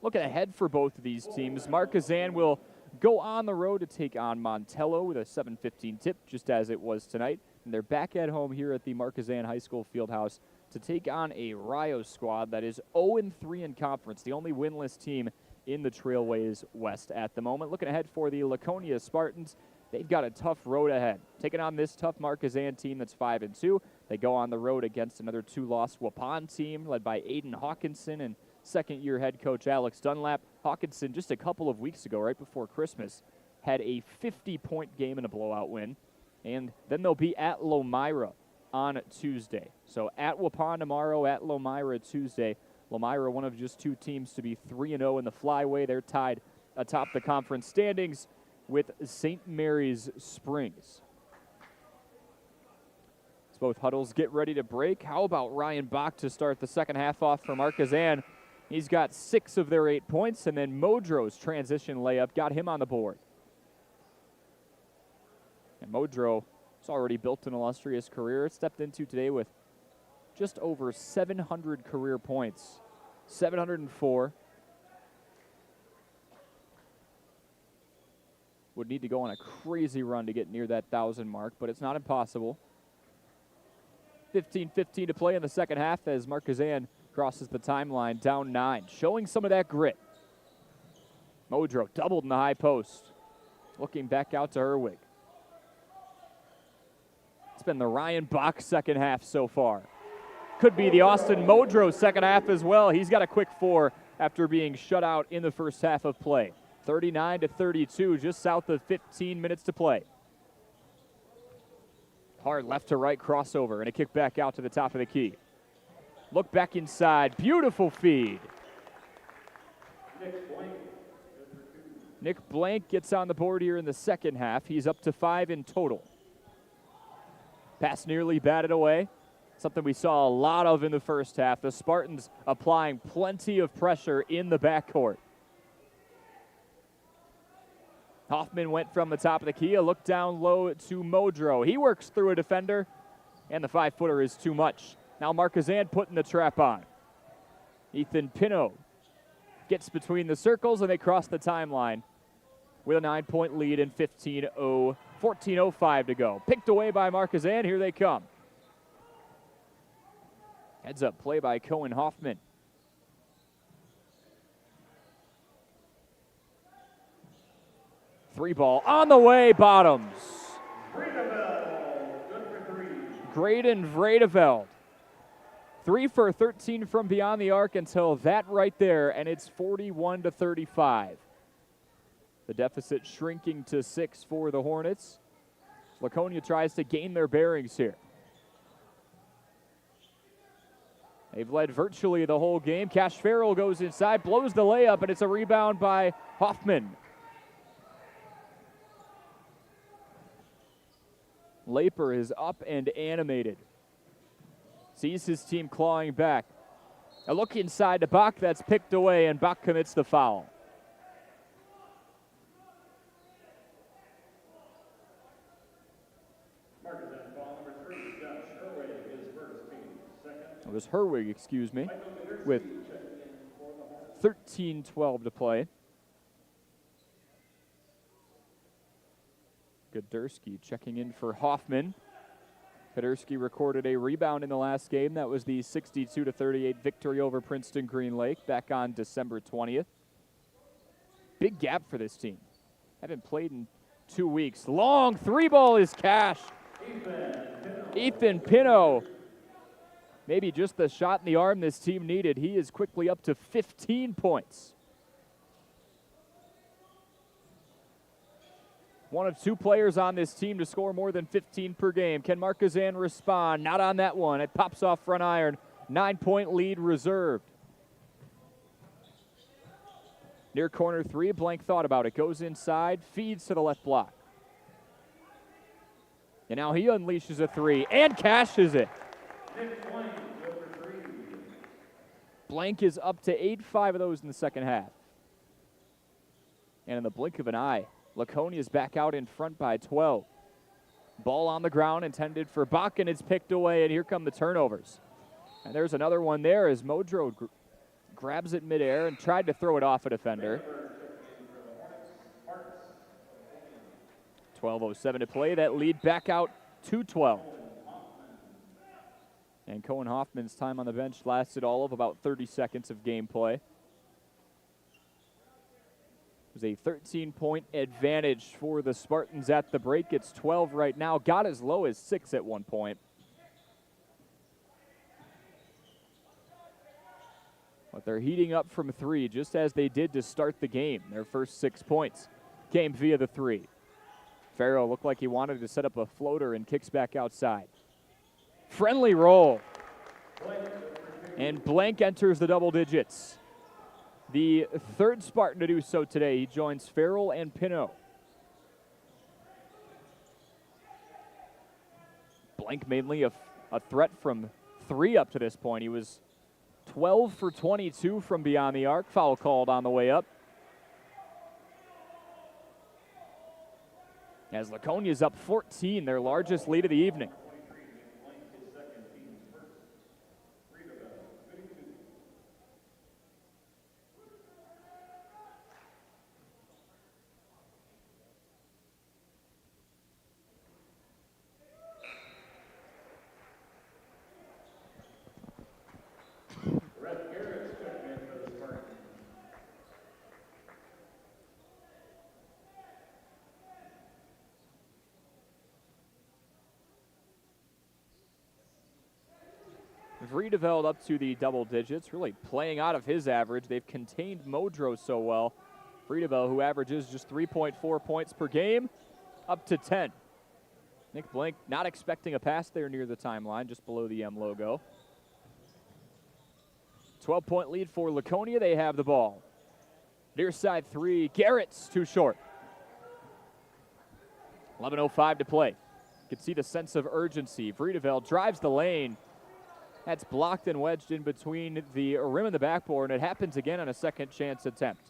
Looking ahead for both of these teams, Markesan will go on the road to take on Montello with a 7:15 tip, just as it was tonight. And they're back at home here at the Markesan High School field house to take on a Rio squad that is 0-3 in conference, the only winless team in the Trailways West at the moment. Looking ahead for the Laconia Spartans, they've got a tough road ahead. Taking on this tough Markesan team that's 5-2. They go on the road against another 2-loss Waupun team led by Aiden Hawkinson and second-year head coach Alex Dunlap. Hawkinson, just a couple of weeks ago, right before Christmas, had a 50-point game and a blowout win. And then they'll be at Lomira on Tuesday. So at Waupun tomorrow, at Lomira Tuesday. Lomira, one of just two teams to be 3-0 in the flyway. They're tied atop the conference standings with St. Mary's Springs. As both huddles get ready to break, how about Ryan Bach to start the second half off for Markesan? He's got 6 of their 8 points, and then Modro's transition layup got him on the board. And Modro has already built an illustrious career. It stepped into today with just over 700 career points, 704. Would need to go on a crazy run to get near that 1,000 mark, but it's not impossible. 15:15 to play in the second half as Markesan crosses the timeline, down 9, showing some of that grit. Modro doubled in the high post, looking back out to Herwig. It's been the Ryan Bach second half so far. Could be the Austin Modro second half as well. He's got a quick 4 after being shut out in the first half of play. 39-32, just south of 15 minutes to play. Hard left to right crossover and a kick back out to the top of the key. Look back inside, beautiful feed. Nick Blank gets on the board here in the second half. He's up to 5 in total. Pass nearly batted away. Something we saw a lot of in the first half. The Spartans applying plenty of pressure in the backcourt. Hoffman went from the top of the key, a look down low to Modro. He works through a defender, and the 5-footer is too much. Now Markesan putting the trap on. Ethan Pino gets between the circles, and they cross the timeline with a 9-point lead and 14:05 to go. Picked away by Markesan. Here they come. Heads up play by Cohen Hoffman. Three ball on the way, bottoms. Graydon Vredeveld. 3 for 13 from beyond the arc until that right there, and it's 41-35. The deficit shrinking to 6 for the Hornets. Laconia tries to gain their bearings here. They've led virtually the whole game. Cash Farrell goes inside, blows the layup, and it's a rebound by Hoffman. Laper is up and animated. Sees his team clawing back. A look inside to Bach, that's picked away, and Bach commits the foul. was Herwig, excuse me, with 13:12 to play. Kuderski checking in for Hoffman. Kuderski recorded a rebound in the last game. That was the 62-38 victory over Princeton Green Lake back on December 20th. Big gap for this team. Haven't played in 2 weeks. Long three ball is cashed. Ethan Pino. Maybe just the shot in the arm this team needed. He is quickly up to 15 points. One of two players on this team to score more than 15 per game. Can Markesan respond? Not on that one. It pops off front iron. 9-point lead reserved. Near corner three, Blank thought about it. Goes inside, feeds to the left block. And now he unleashes a three and cashes it. Blank is up to 8-5 of those in the second half. And in the blink of an eye, Laconia is back out in front by 12. Ball on the ground intended for Bach, and it's picked away, and here come the turnovers. And there's another one there as Modro grabs it midair and tried to throw it off a defender. 12:07 to play. That lead back out to 12. And Cohen Hoffman's time on the bench lasted all of about 30 seconds of gameplay. It was a 13-point advantage for the Spartans at the break. It's 12 right now. Got as low as 6 at one point. But they're heating up from three, just as they did to start the game. Their first 6 points came via the three. Farrell looked like he wanted to set up a floater and kicks back outside. Friendly roll. And Blank enters the double digits. The third Spartan to do so today. He joins Farrell and Pino. Blank mainly a threat from three up to this point. He was 12 for 22 from beyond the arc. Foul called on the way up. As Laconia is up 14, their largest lead of the evening. Vriedeveld up to the double digits, really playing out of his average. They've contained Modro so well. Vriedeveld, who averages just 3.4 points per game, up to 10. Nick Blank not expecting a pass there near the timeline, just below the M logo. 12-point lead for Laconia. They have the ball. Near side three, Garrett's too short. 11:05 to play. You can see the sense of urgency. Vriedeveld drives the lane. That's blocked and wedged in between the rim and the backboard, and it happens again on a second chance attempt.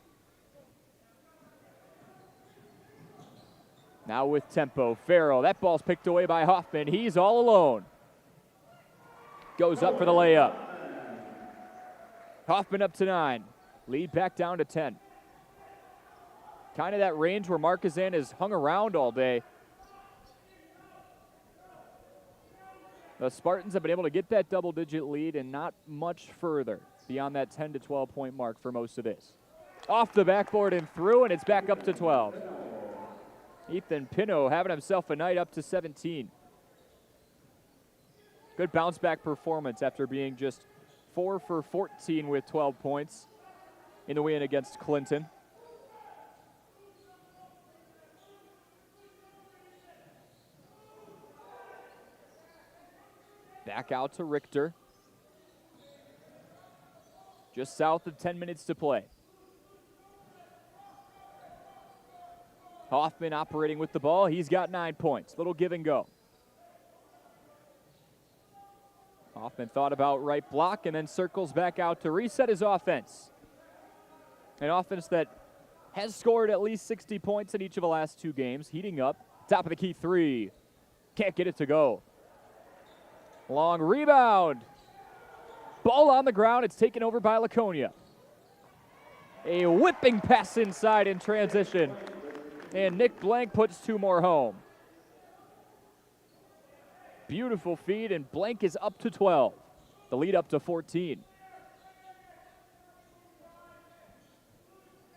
Now with tempo, Farrell. That ball's picked away by Hoffman. He's all alone. Goes up for the layup. Hoffman up to 9. Lead back down to 10. Kind of that range where Markesan has hung around all day. The Spartans have been able to get that double-digit lead and not much further beyond that 10 to 12-point mark for most of this. Off the backboard and through, and it's back up to 12. Ethan Pino having himself a night up to 17. Good bounce-back performance after being just 4 for 14 with 12 points in the win against Clinton. Back out to Richter. Just south of 10 minutes to play. Hoffman operating with the ball. He's got 9 points. Little give and go. Hoffman thought about right block and then circles back out to reset his offense. An offense that has scored at least 60 points in each of the last 2 games. Heating up. Top of the key three. Can't get it to go. Long rebound. Ball on the ground. It's taken over by Laconia. A whipping pass inside in transition. And Nick Blank puts 2 more home. Beautiful feed, and Blank is up to 12. The lead up to 14.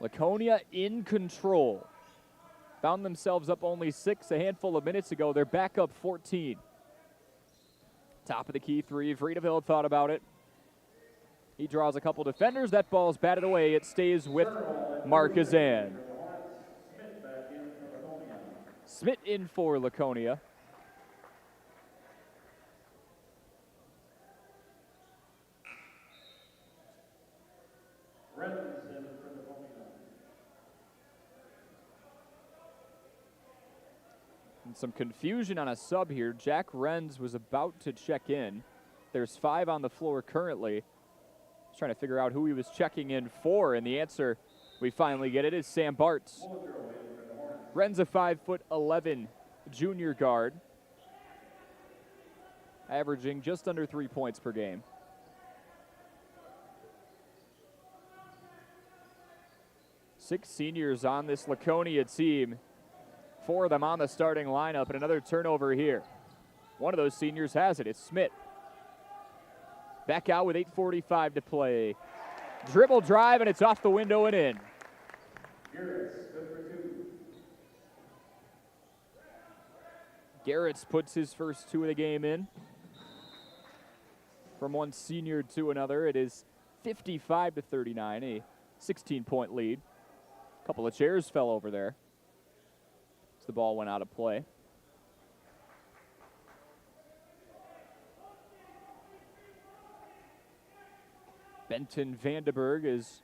Laconia in control. Found themselves up only 6 a handful of minutes ago. They're back up 14. Top of the key 3. Vriedeveld thought about it. He draws a couple defenders. That ball's batted away. It stays with Markesan. Smith in for Laconia. And some confusion on a sub here. Jack Renz was about to check in. There's 5 on the floor currently. He's trying to figure out who he was checking in for, and the answer we finally get it is Sam Bartz. Renz, a 5'11" junior guard, averaging just under 3 points per game. Six seniors on this Laconia team. 4 of them on the starting lineup, and another turnover here. One of those seniors has it. It's Smith. Back out with 8:45 to play. Dribble drive, and it's off the window and in. Garrett's puts his first 2 of the game in. From one senior to another, it is 55-39, a 16-point lead. A couple of chairs fell over there as the ball went out of play. Benton Vandenberg is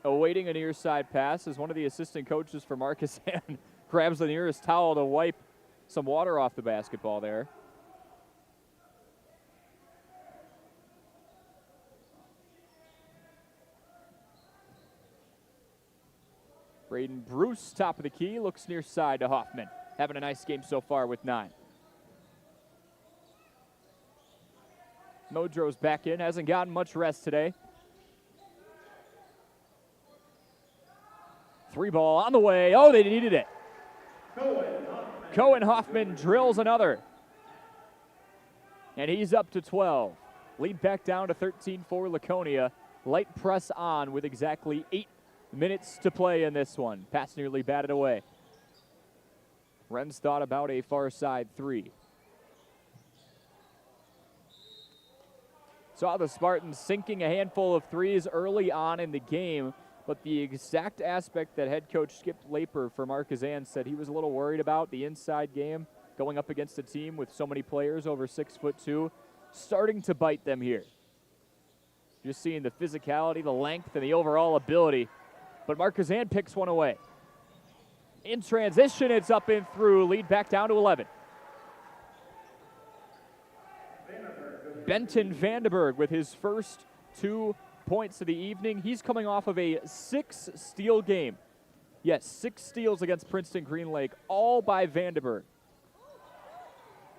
awaiting a near side pass as one of the assistant coaches for Markesan grabs the nearest towel to wipe some water off the basketball there. Braden Bruce, top of the key, looks near side to Hoffman. Having a nice game so far with 9. Modro's back in, hasn't gotten much rest today. 3 ball on the way. Oh, they needed it. Cohen Hoffman drills another. And he's up to 12. Lead back down to 13 for Laconia. Light press on with exactly 8 minutes to play in this one. Pass nearly batted away. Renz thought about a far side 3. Saw the Spartans sinking a handful of 3s early on in the game, but the exact aspect that head coach Skip Laper for Markesan said he was a little worried about, the inside game, going up against a team with so many players over 6'2", starting to bite them here. Just seeing the physicality, the length, and the overall ability, but Markesan picks one away. In transition, it's up and through, lead back down to 11. Benton Vandenberg with his first 2 points of the evening. He's coming off of a 6-steal game. Yes, 6 steals against Princeton Green Lake, all by Vandenberg.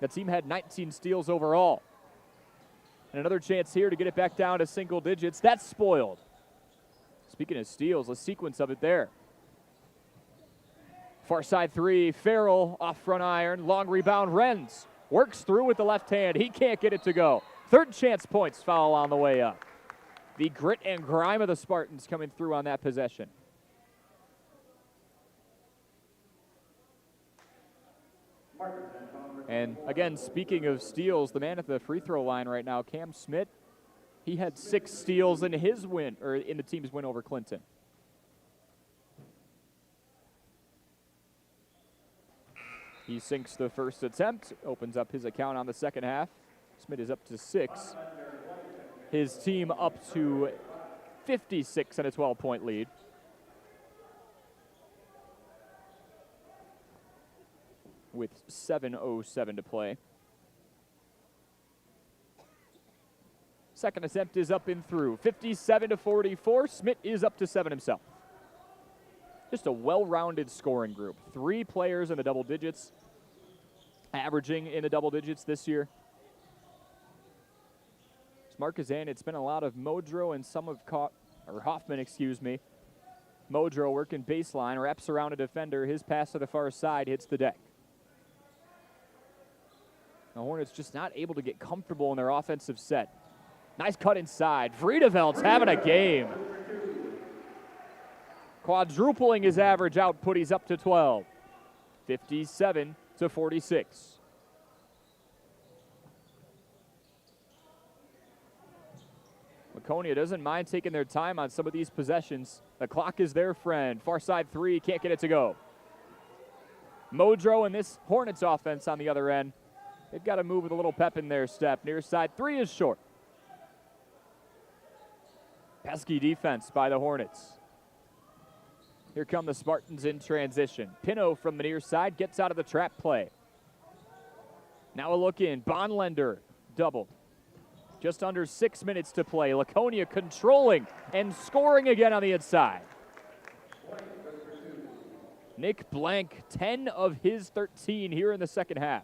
The team had 19 steals overall. And another chance here to get it back down to single digits. That's spoiled. Speaking of steals, a sequence of it there. Far side 3, Farrell off front iron, long rebound, Renz works through with the left hand. He can't get it to go. Third chance points foul on the way up. The grit and grime of the Spartans coming through on that possession. And again, speaking of steals, the man at the free throw line right now, Cam Smith, he had 6 steals in his win, or in the team's win over Clinton. He sinks the first attempt, opens up his account on the second half. Smith is up to 6. His team up to 56 and a 12-point lead. With 7:07 to play. Second attempt is up and through. 57-44. Smith is up to 7 himself. Just a well-rounded scoring group. 3 players in the double digits, averaging in the double digits this year. Markesan, it's been a lot of Modro and some of Hoffman, Modro working baseline, wraps around a defender. His pass to the far side hits the deck. The Hornets just not able to get comfortable in their offensive set. Nice cut inside. Vriedeveld's having a game. Quadrupling his average output. He's up to 12. 57-46. Laconia doesn't mind taking their time on some of these possessions. The clock is their friend. Far side three, can't get it to go. Modro and this Hornets offense on the other end. They've got to move with a little pep in their step. Near side three is short. Pesky defense by the Hornets. Here come the Spartans in transition. Pino from the near side gets out of the trap play. Now a look in. Bonlender doubled. Just under 6 minutes to play. Laconia controlling and scoring again on the inside. Nick Blank, 10 of his 13 here in the second half.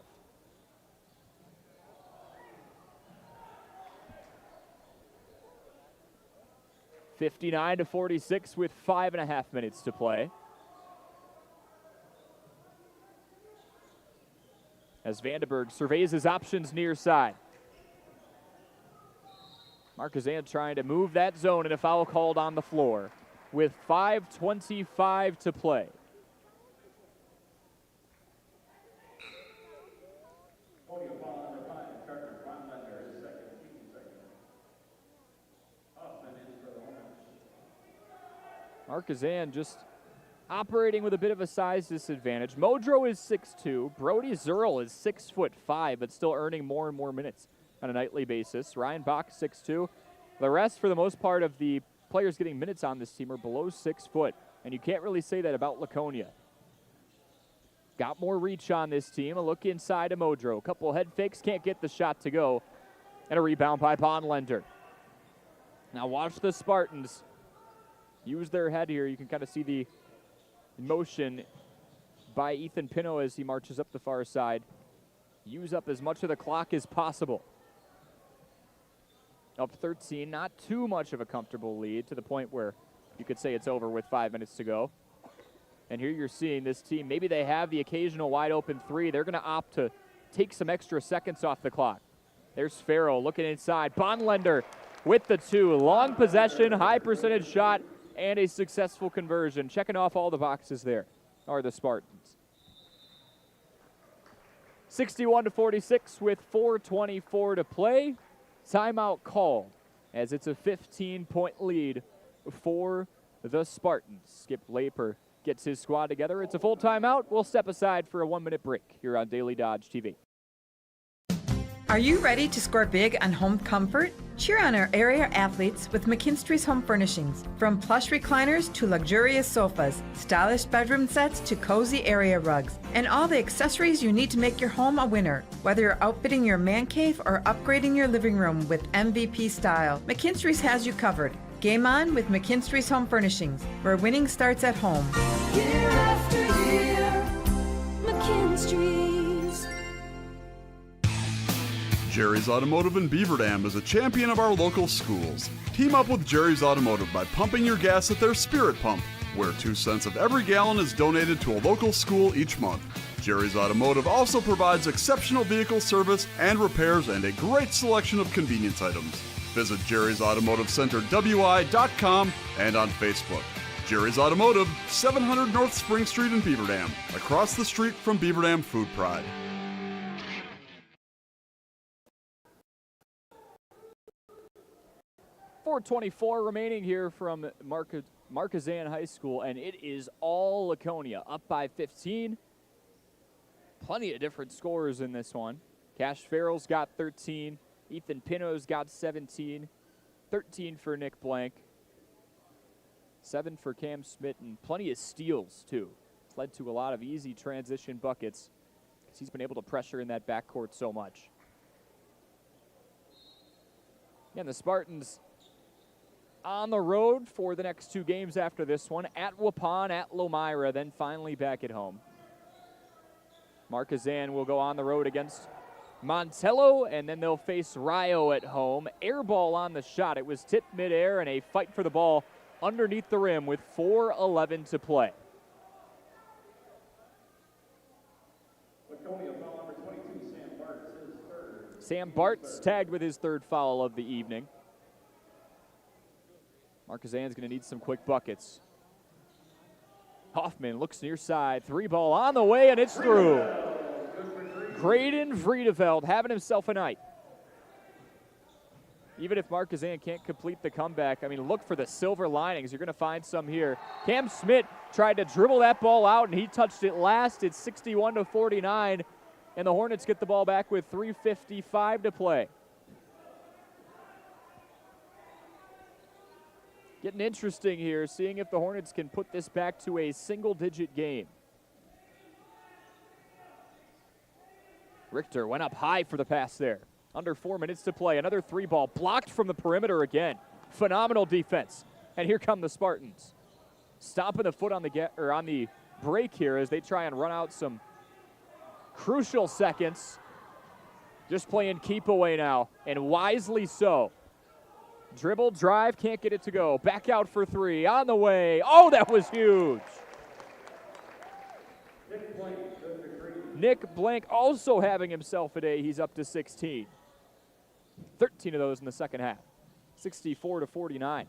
(59-46) with 5.5 minutes to play. As Vandenberg surveys his options near side. Markesan trying to move that zone, and a foul called on the floor with 5:25 to play. Markesan just operating with a bit of a size disadvantage. Modro is 6'2". Brody Zerl is 6'5", but still earning more and more minutes on a nightly basis. Ryan Bach, 6'2". The rest, for the most part, of the players getting minutes on this team are below 6 foot, and you can't really say that about Laconia. Got more reach on this team. A look inside to Modro. A couple head fakes, can't get the shot to go, and a rebound by Bonlender. Now watch the Spartans use their head here. You can kind of see the motion by Ethan Pino as he marches up the far side. Use up as much of the clock as possible. Up 13, not too much of a comfortable lead, to the point where you could say it's over with 5 minutes to go. And here you're seeing this team, maybe they have the occasional wide open three. They're going to opt to take some extra seconds off the clock. There's Farrell looking inside. Bonlender with the two. Long possession, high percentage shot, and a successful conversion. Checking off all the boxes there are the Spartans. 61-46 with 4:24 to play. Timeout called as it's a 15-point lead for the Spartans. Skip Laper gets his squad together. It's a full timeout. We'll step aside for a 1-minute break here on Daily Dodge TV. Are you ready to score big on home comfort? Cheer on our area athletes with McKinstry's Home Furnishings. From plush recliners to luxurious sofas, stylish bedroom sets to cozy area rugs, and all the accessories you need to make your home a winner. Whether you're outfitting your man cave or upgrading your living room with MVP style, McKinstry's has you covered. Game on with McKinstry's Home Furnishings, where winning starts at home. Year after year, McKinstry's. Jerry's Automotive in Beaver Dam is a champion of our local schools. Team up with Jerry's Automotive by pumping your gas at their Spirit Pump, where 2 cents of every gallon is donated to a local school each month. Jerry's Automotive also provides exceptional vehicle service and repairs and a great selection of convenience items. Visit Jerry's Automotive Center WI.com and on Facebook. Jerry's Automotive, 700 North Spring Street in Beaver Dam, across the street from Beaver Dam Food Pride. .424 remaining here from Markesan High School, and it is all Laconia, up by 15. Plenty of different scorers in this one. Cash Farrell's got 13. Ethan Pino's got 17. 13 for Nick Blank. 7 for Cam Smith, and plenty of steals, too. It's led to a lot of easy transition buckets because he's been able to pressure in that backcourt so much. And the Spartans on the road for the next 2 games after this one, at Waupun, at Lomira, then finally back at home. Markesan will go on the road against Montello, and then they'll face Rio at home. Air ball on the shot. It was tipped midair and a fight for the ball underneath the rim with 4:11 to play. Sam Bart's tagged with his third foul of the evening. Markesan's going to need some quick buckets. Hoffman looks near side. 3 ball on the way, and it's through. Graydon Vriedeveld having himself a night. Even if Markesan can't complete the comeback, I mean, look for the silver linings. You're going to find some here. Cam Smith tried to dribble that ball out, and he touched it last. It's 61-49, and the Hornets get the ball back with 3:55 to play. Getting interesting here, seeing if the Hornets can put this back to a single-digit game. Richter went up high for the pass there. Under 4 minutes to play. Another 3 ball blocked from the perimeter again. Phenomenal defense. And here come the Spartans. Stomping the foot on the break here as they try and run out some crucial seconds. Just playing keep away now, and wisely so. Dribble, drive, can't get it to go. Back out for 3, on the way. Oh, that was huge. Nick Blank also having himself a day. He's up to 16. 13 of those in the second half. 64-49.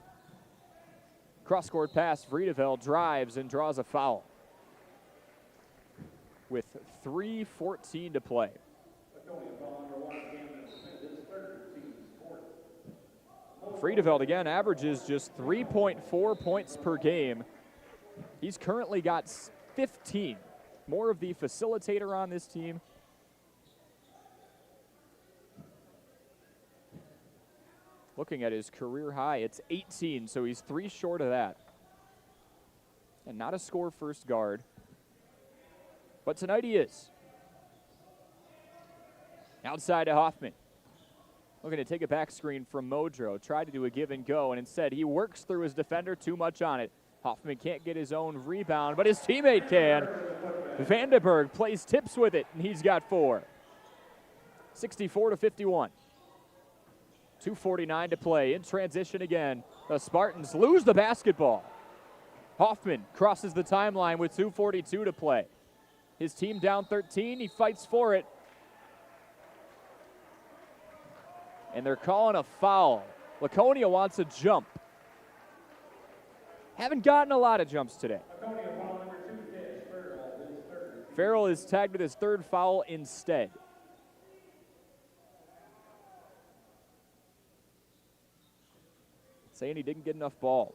Cross-court pass, Vriedeveld drives and draws a foul. With 3:14 to play. Vriedeveld again averages just 3.4 points per game. He's currently got 15. More of the facilitator on this team. Looking at his career high, it's 18, so he's 3 short of that. And not a score-first guard. But tonight he is. Outside to Hoffman. Looking to take a back screen from Modro. Tried to do a give and go, and instead he works through his defender too much on it. Hoffman can't get his own rebound, but his teammate can. Vandenberg plays tips with it, and he's got 4. 64-51. 2:49 to play. In transition again. The Spartans lose the basketball. Hoffman crosses the timeline with 2:42 to play. His team down 13. He fights for it. And they're calling a foul. Laconia wants a jump. Haven't gotten a lot of jumps today. Farrell is tagged with his 3rd foul instead. Saying he didn't get enough ball.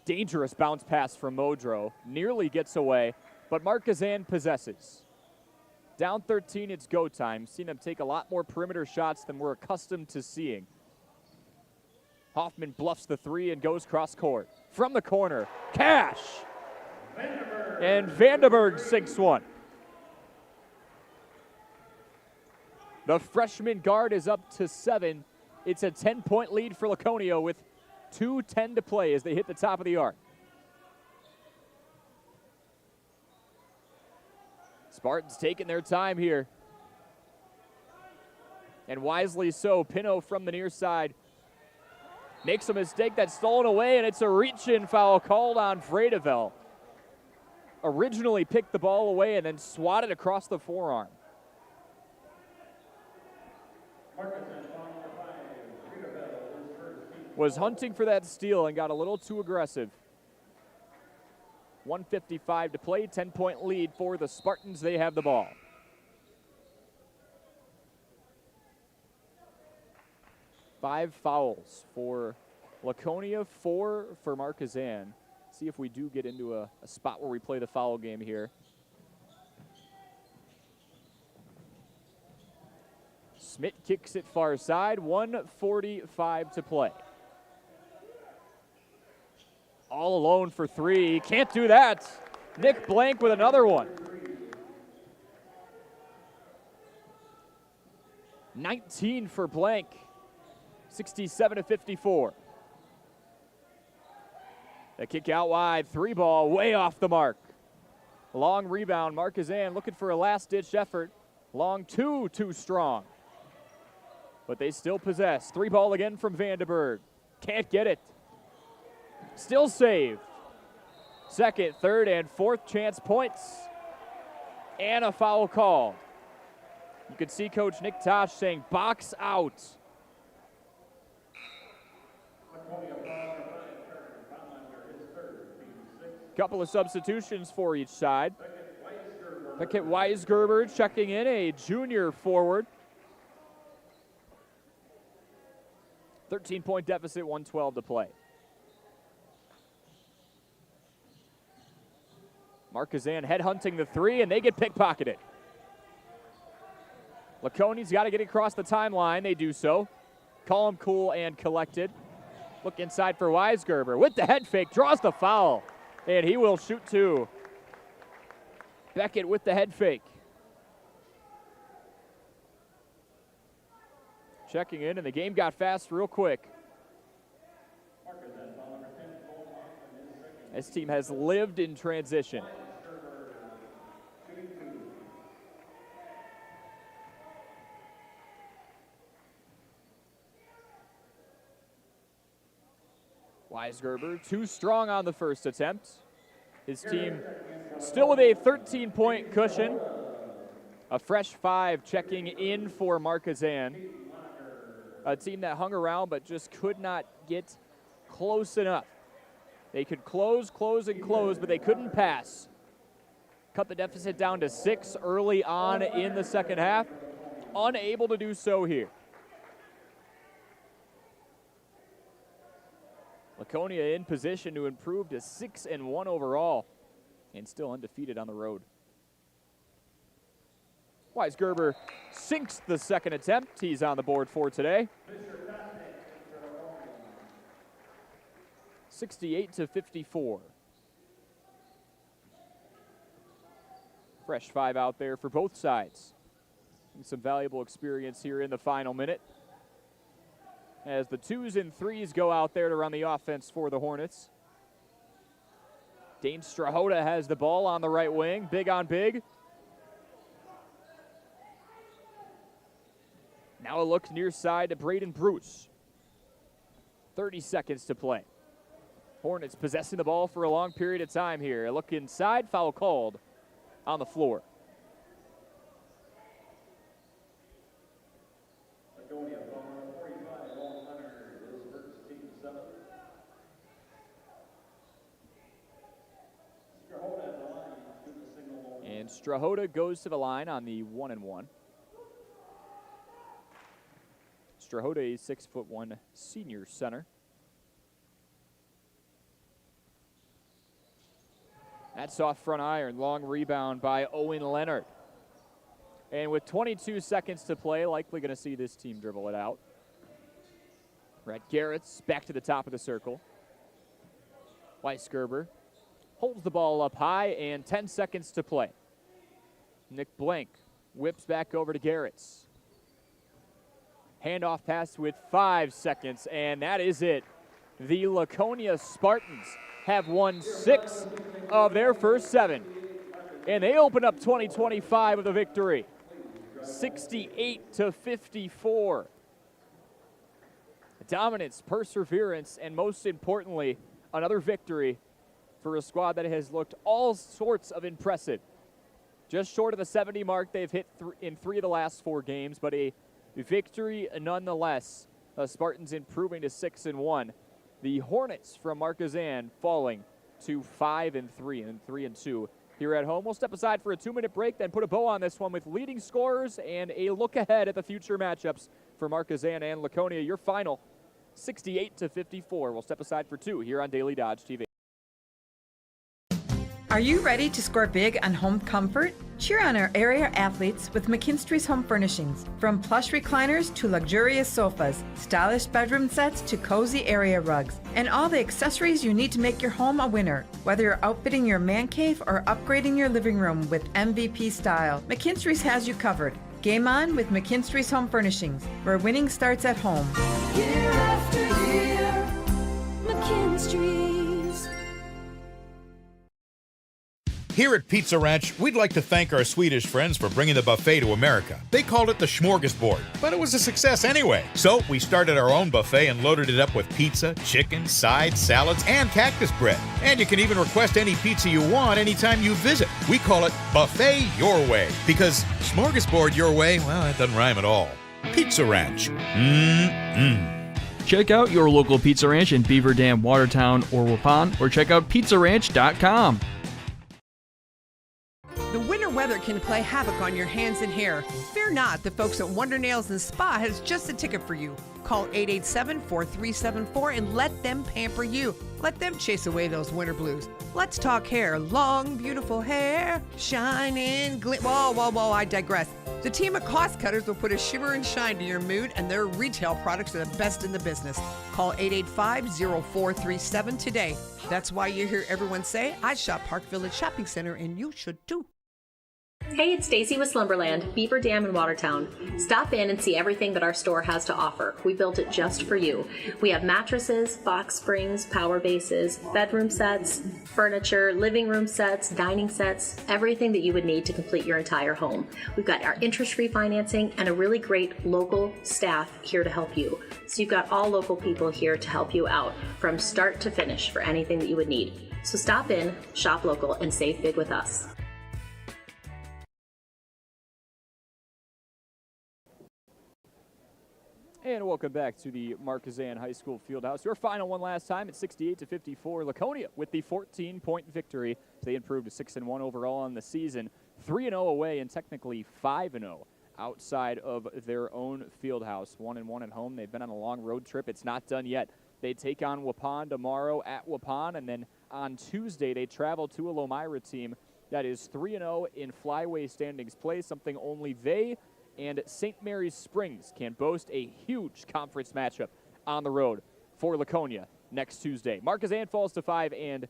Dangerous bounce pass from Modro. Nearly gets away, but Markesan possesses. Down 13, it's go time. Seen them take a lot more perimeter shots than we're accustomed to seeing. Hoffman bluffs the 3 and goes cross court. From the corner, Cash! And Vandenberg sinks one. The freshman guard is up to 7. It's a 10-point lead for Laconia with 2:10 to play as they hit the top of the arc. Spartans taking their time here. And wisely so. Pino from the near side makes a mistake that's stolen away, and it's a reach-in foul called on Vriedeveld. Originally picked the ball away and then swatted across the forearm. Was hunting for that steal and got a little too aggressive. 1:55 to play, 10-point lead for the Spartans. They have the ball. Five fouls for Laconia, 4 for Markesan. See if we do get into a spot where we play the foul game here. Smith kicks it far side, 1:45 to play. All alone for 3, can't do that. Nick Blank with another one. 19 for Blank, 67-54. The kick out wide, 3 ball, way off the mark. Long rebound, Markesan looking for a last-ditch effort. Long two, too strong. But they still possess. 3 ball again from Vandenberg. Can't get it. Still save. Second, third, and fourth chance points. And a foul call. You could see Coach Nick Tosh saying, box out. Couple of substitutions for each side. Beckett Weisgerber checking in, a junior forward. 13-point deficit, 1:12 to play. Markesan headhunting the 3, and they get pickpocketed. Laconia's got to get across the timeline. They do so. Calm, cool, and collected. Look inside for Weisgerber with the head fake, draws the foul, and he will shoot 2. Beckett with the head fake. Checking in, and the game got fast real quick. This team has lived in transition. Weisgerber too strong on the first attempt. His team still with a 13-point cushion. A fresh 5 checking in for Markesan. A team that hung around but just could not get close enough. They could close, and close, but they couldn't pass. Cut the deficit down to 6 early on in the second half. Unable to do so here. Laconia in position to improve to 6-1 overall and still undefeated on the road. Weisgerber sinks the second attempt. He's on the board for today. 68-54. Fresh 5 out there for both sides. And some valuable experience here in the final minute. As the 2s and 3s go out there to run the offense for the Hornets. Dane Strahota has the ball on the right wing. Big on big. Now a look near side to Braden Bruce. 30 seconds to play. Hornets possessing the ball for a long period of time here. A look inside, foul called on the floor. And Strahota goes to the line on the 1-1. Strahota, a 6'1" senior center. That's off front iron, long rebound by Owen Leonard. And with 22 seconds to play, likely going to see this team dribble it out. Brett Garrett's back to the top of the circle. Weisgerber holds the ball up high, and 10 seconds to play. Nick Blank whips back over to Garrett's. Handoff pass with 5 seconds, and that is it. The Laconia Spartans have won 6 of their first 7, and they open up 2025 with a victory, 68-54. Dominance, perseverance, and most importantly, another victory for a squad that has looked all sorts of impressive. Just short of the 70 mark they've hit in 3 of the last 4 games, but a victory nonetheless. The Spartans improving to 6-1. The Hornets from Markesan falling to 5-3 and 3-2 here at home. We'll step aside for a 2-minute break, then put a bow on this one with leading scorers and a look ahead at the future matchups for Markesan and Laconia. Your final, 68-54. We'll step aside for 2 here on Daily Dodge TV. Are you ready to score big on home comfort? Cheer on our area athletes with McKinstry's Home Furnishings. From plush recliners to luxurious sofas, stylish bedroom sets to cozy area rugs, and all the accessories you need to make your home a winner. Whether you're outfitting your man cave or upgrading your living room with MVP style, McKinstry's has you covered. Game on with McKinstry's Home Furnishings, where winning starts at home. Year after year, McKinstry's. Here at Pizza Ranch, we'd like to thank our Swedish friends for bringing the buffet to America. They called it the Smorgasbord, but it was a success anyway. So we started our own buffet and loaded it up with pizza, chicken, sides, salads, and cactus bread. And you can even request any pizza you want anytime you visit. We call it Buffet Your Way, because Smorgasbord your way, well, that doesn't rhyme at all. Pizza Ranch. Check out your local Pizza Ranch in Beaver Dam, Watertown, or Waupun, or check out pizzaranch.com. The winter weather can play havoc on your hands and hair. Fear not, the folks at Wonder Nails and Spa has just a ticket for you. Call 887-4374 and let them pamper you. Let them chase away those winter blues. Let's talk hair. Long, beautiful hair, shining, whoa, I digress. The team at Cost Cutters will put a shimmer and shine to your mood, and their retail products are the best in the business. Call 885-0437 today. That's why you hear everyone say, I shop Park Village Shopping Center, and you should too. Hey, it's Stacy with Slumberland, Beaver Dam in Watertown. Stop in and see everything that our store has to offer. We built it just for you. We have mattresses, box springs, power bases, bedroom sets, furniture, living room sets, dining sets, everything that you would need to complete your entire home. We've got our interest-free financing and a really great local staff here to help you. So you've got all local people here to help you out from start to finish for anything that you would need. So stop in, shop local, and save big with us. And welcome back to the Markesan High School Fieldhouse. Your final one last time at 68-54. Laconia with the 14-point victory. They improved to 6-1 overall on the season, 3-0 away, and technically 5-0 outside of their own fieldhouse. 1-1 at home. They've been on a long road trip. It's not done yet. They take on Waupun tomorrow at Waupun, and then on Tuesday they travel to a Lomira team that is 3-0 in flyway standings play, something only they and St. Mary's Springs can boast. A huge conference matchup on the road for Laconia next Tuesday. Markesan falls to 5-3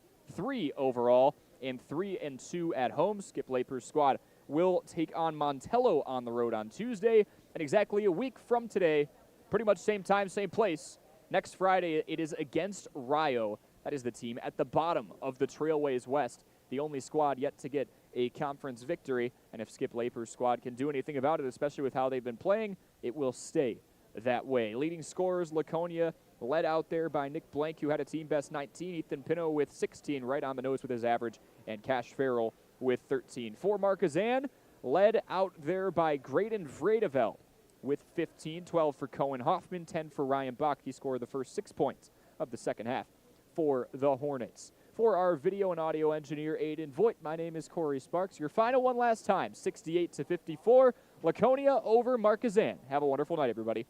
overall and 3-2 at home. Skip Laper's squad will take on Montello on the road on Tuesday. And exactly a week from today, pretty much same time, same place, next Friday it is against Rio. That is the team at the bottom of the Trailways West, the only squad yet to get a conference victory, and if Skip Laper's squad can do anything about it, especially with how they've been playing, it will stay that way. Leading scorers, Laconia, led out there by Nick Blank, who had a team best 19, Ethan Pino with 16, right on the nose with his average, and Cash Farrell with 13. For Markesan, led out there by Graydon Vredevel with 15, 12 for Cohen Hoffman, 10 for Ryan Bach. He scored the first 6 points of the second half for the Hornets. For our video and audio engineer, Aiden Voigt, my name is Corey Sparks. Your final one last time, 68-54. Laconia over Markesan. Have a wonderful night, everybody.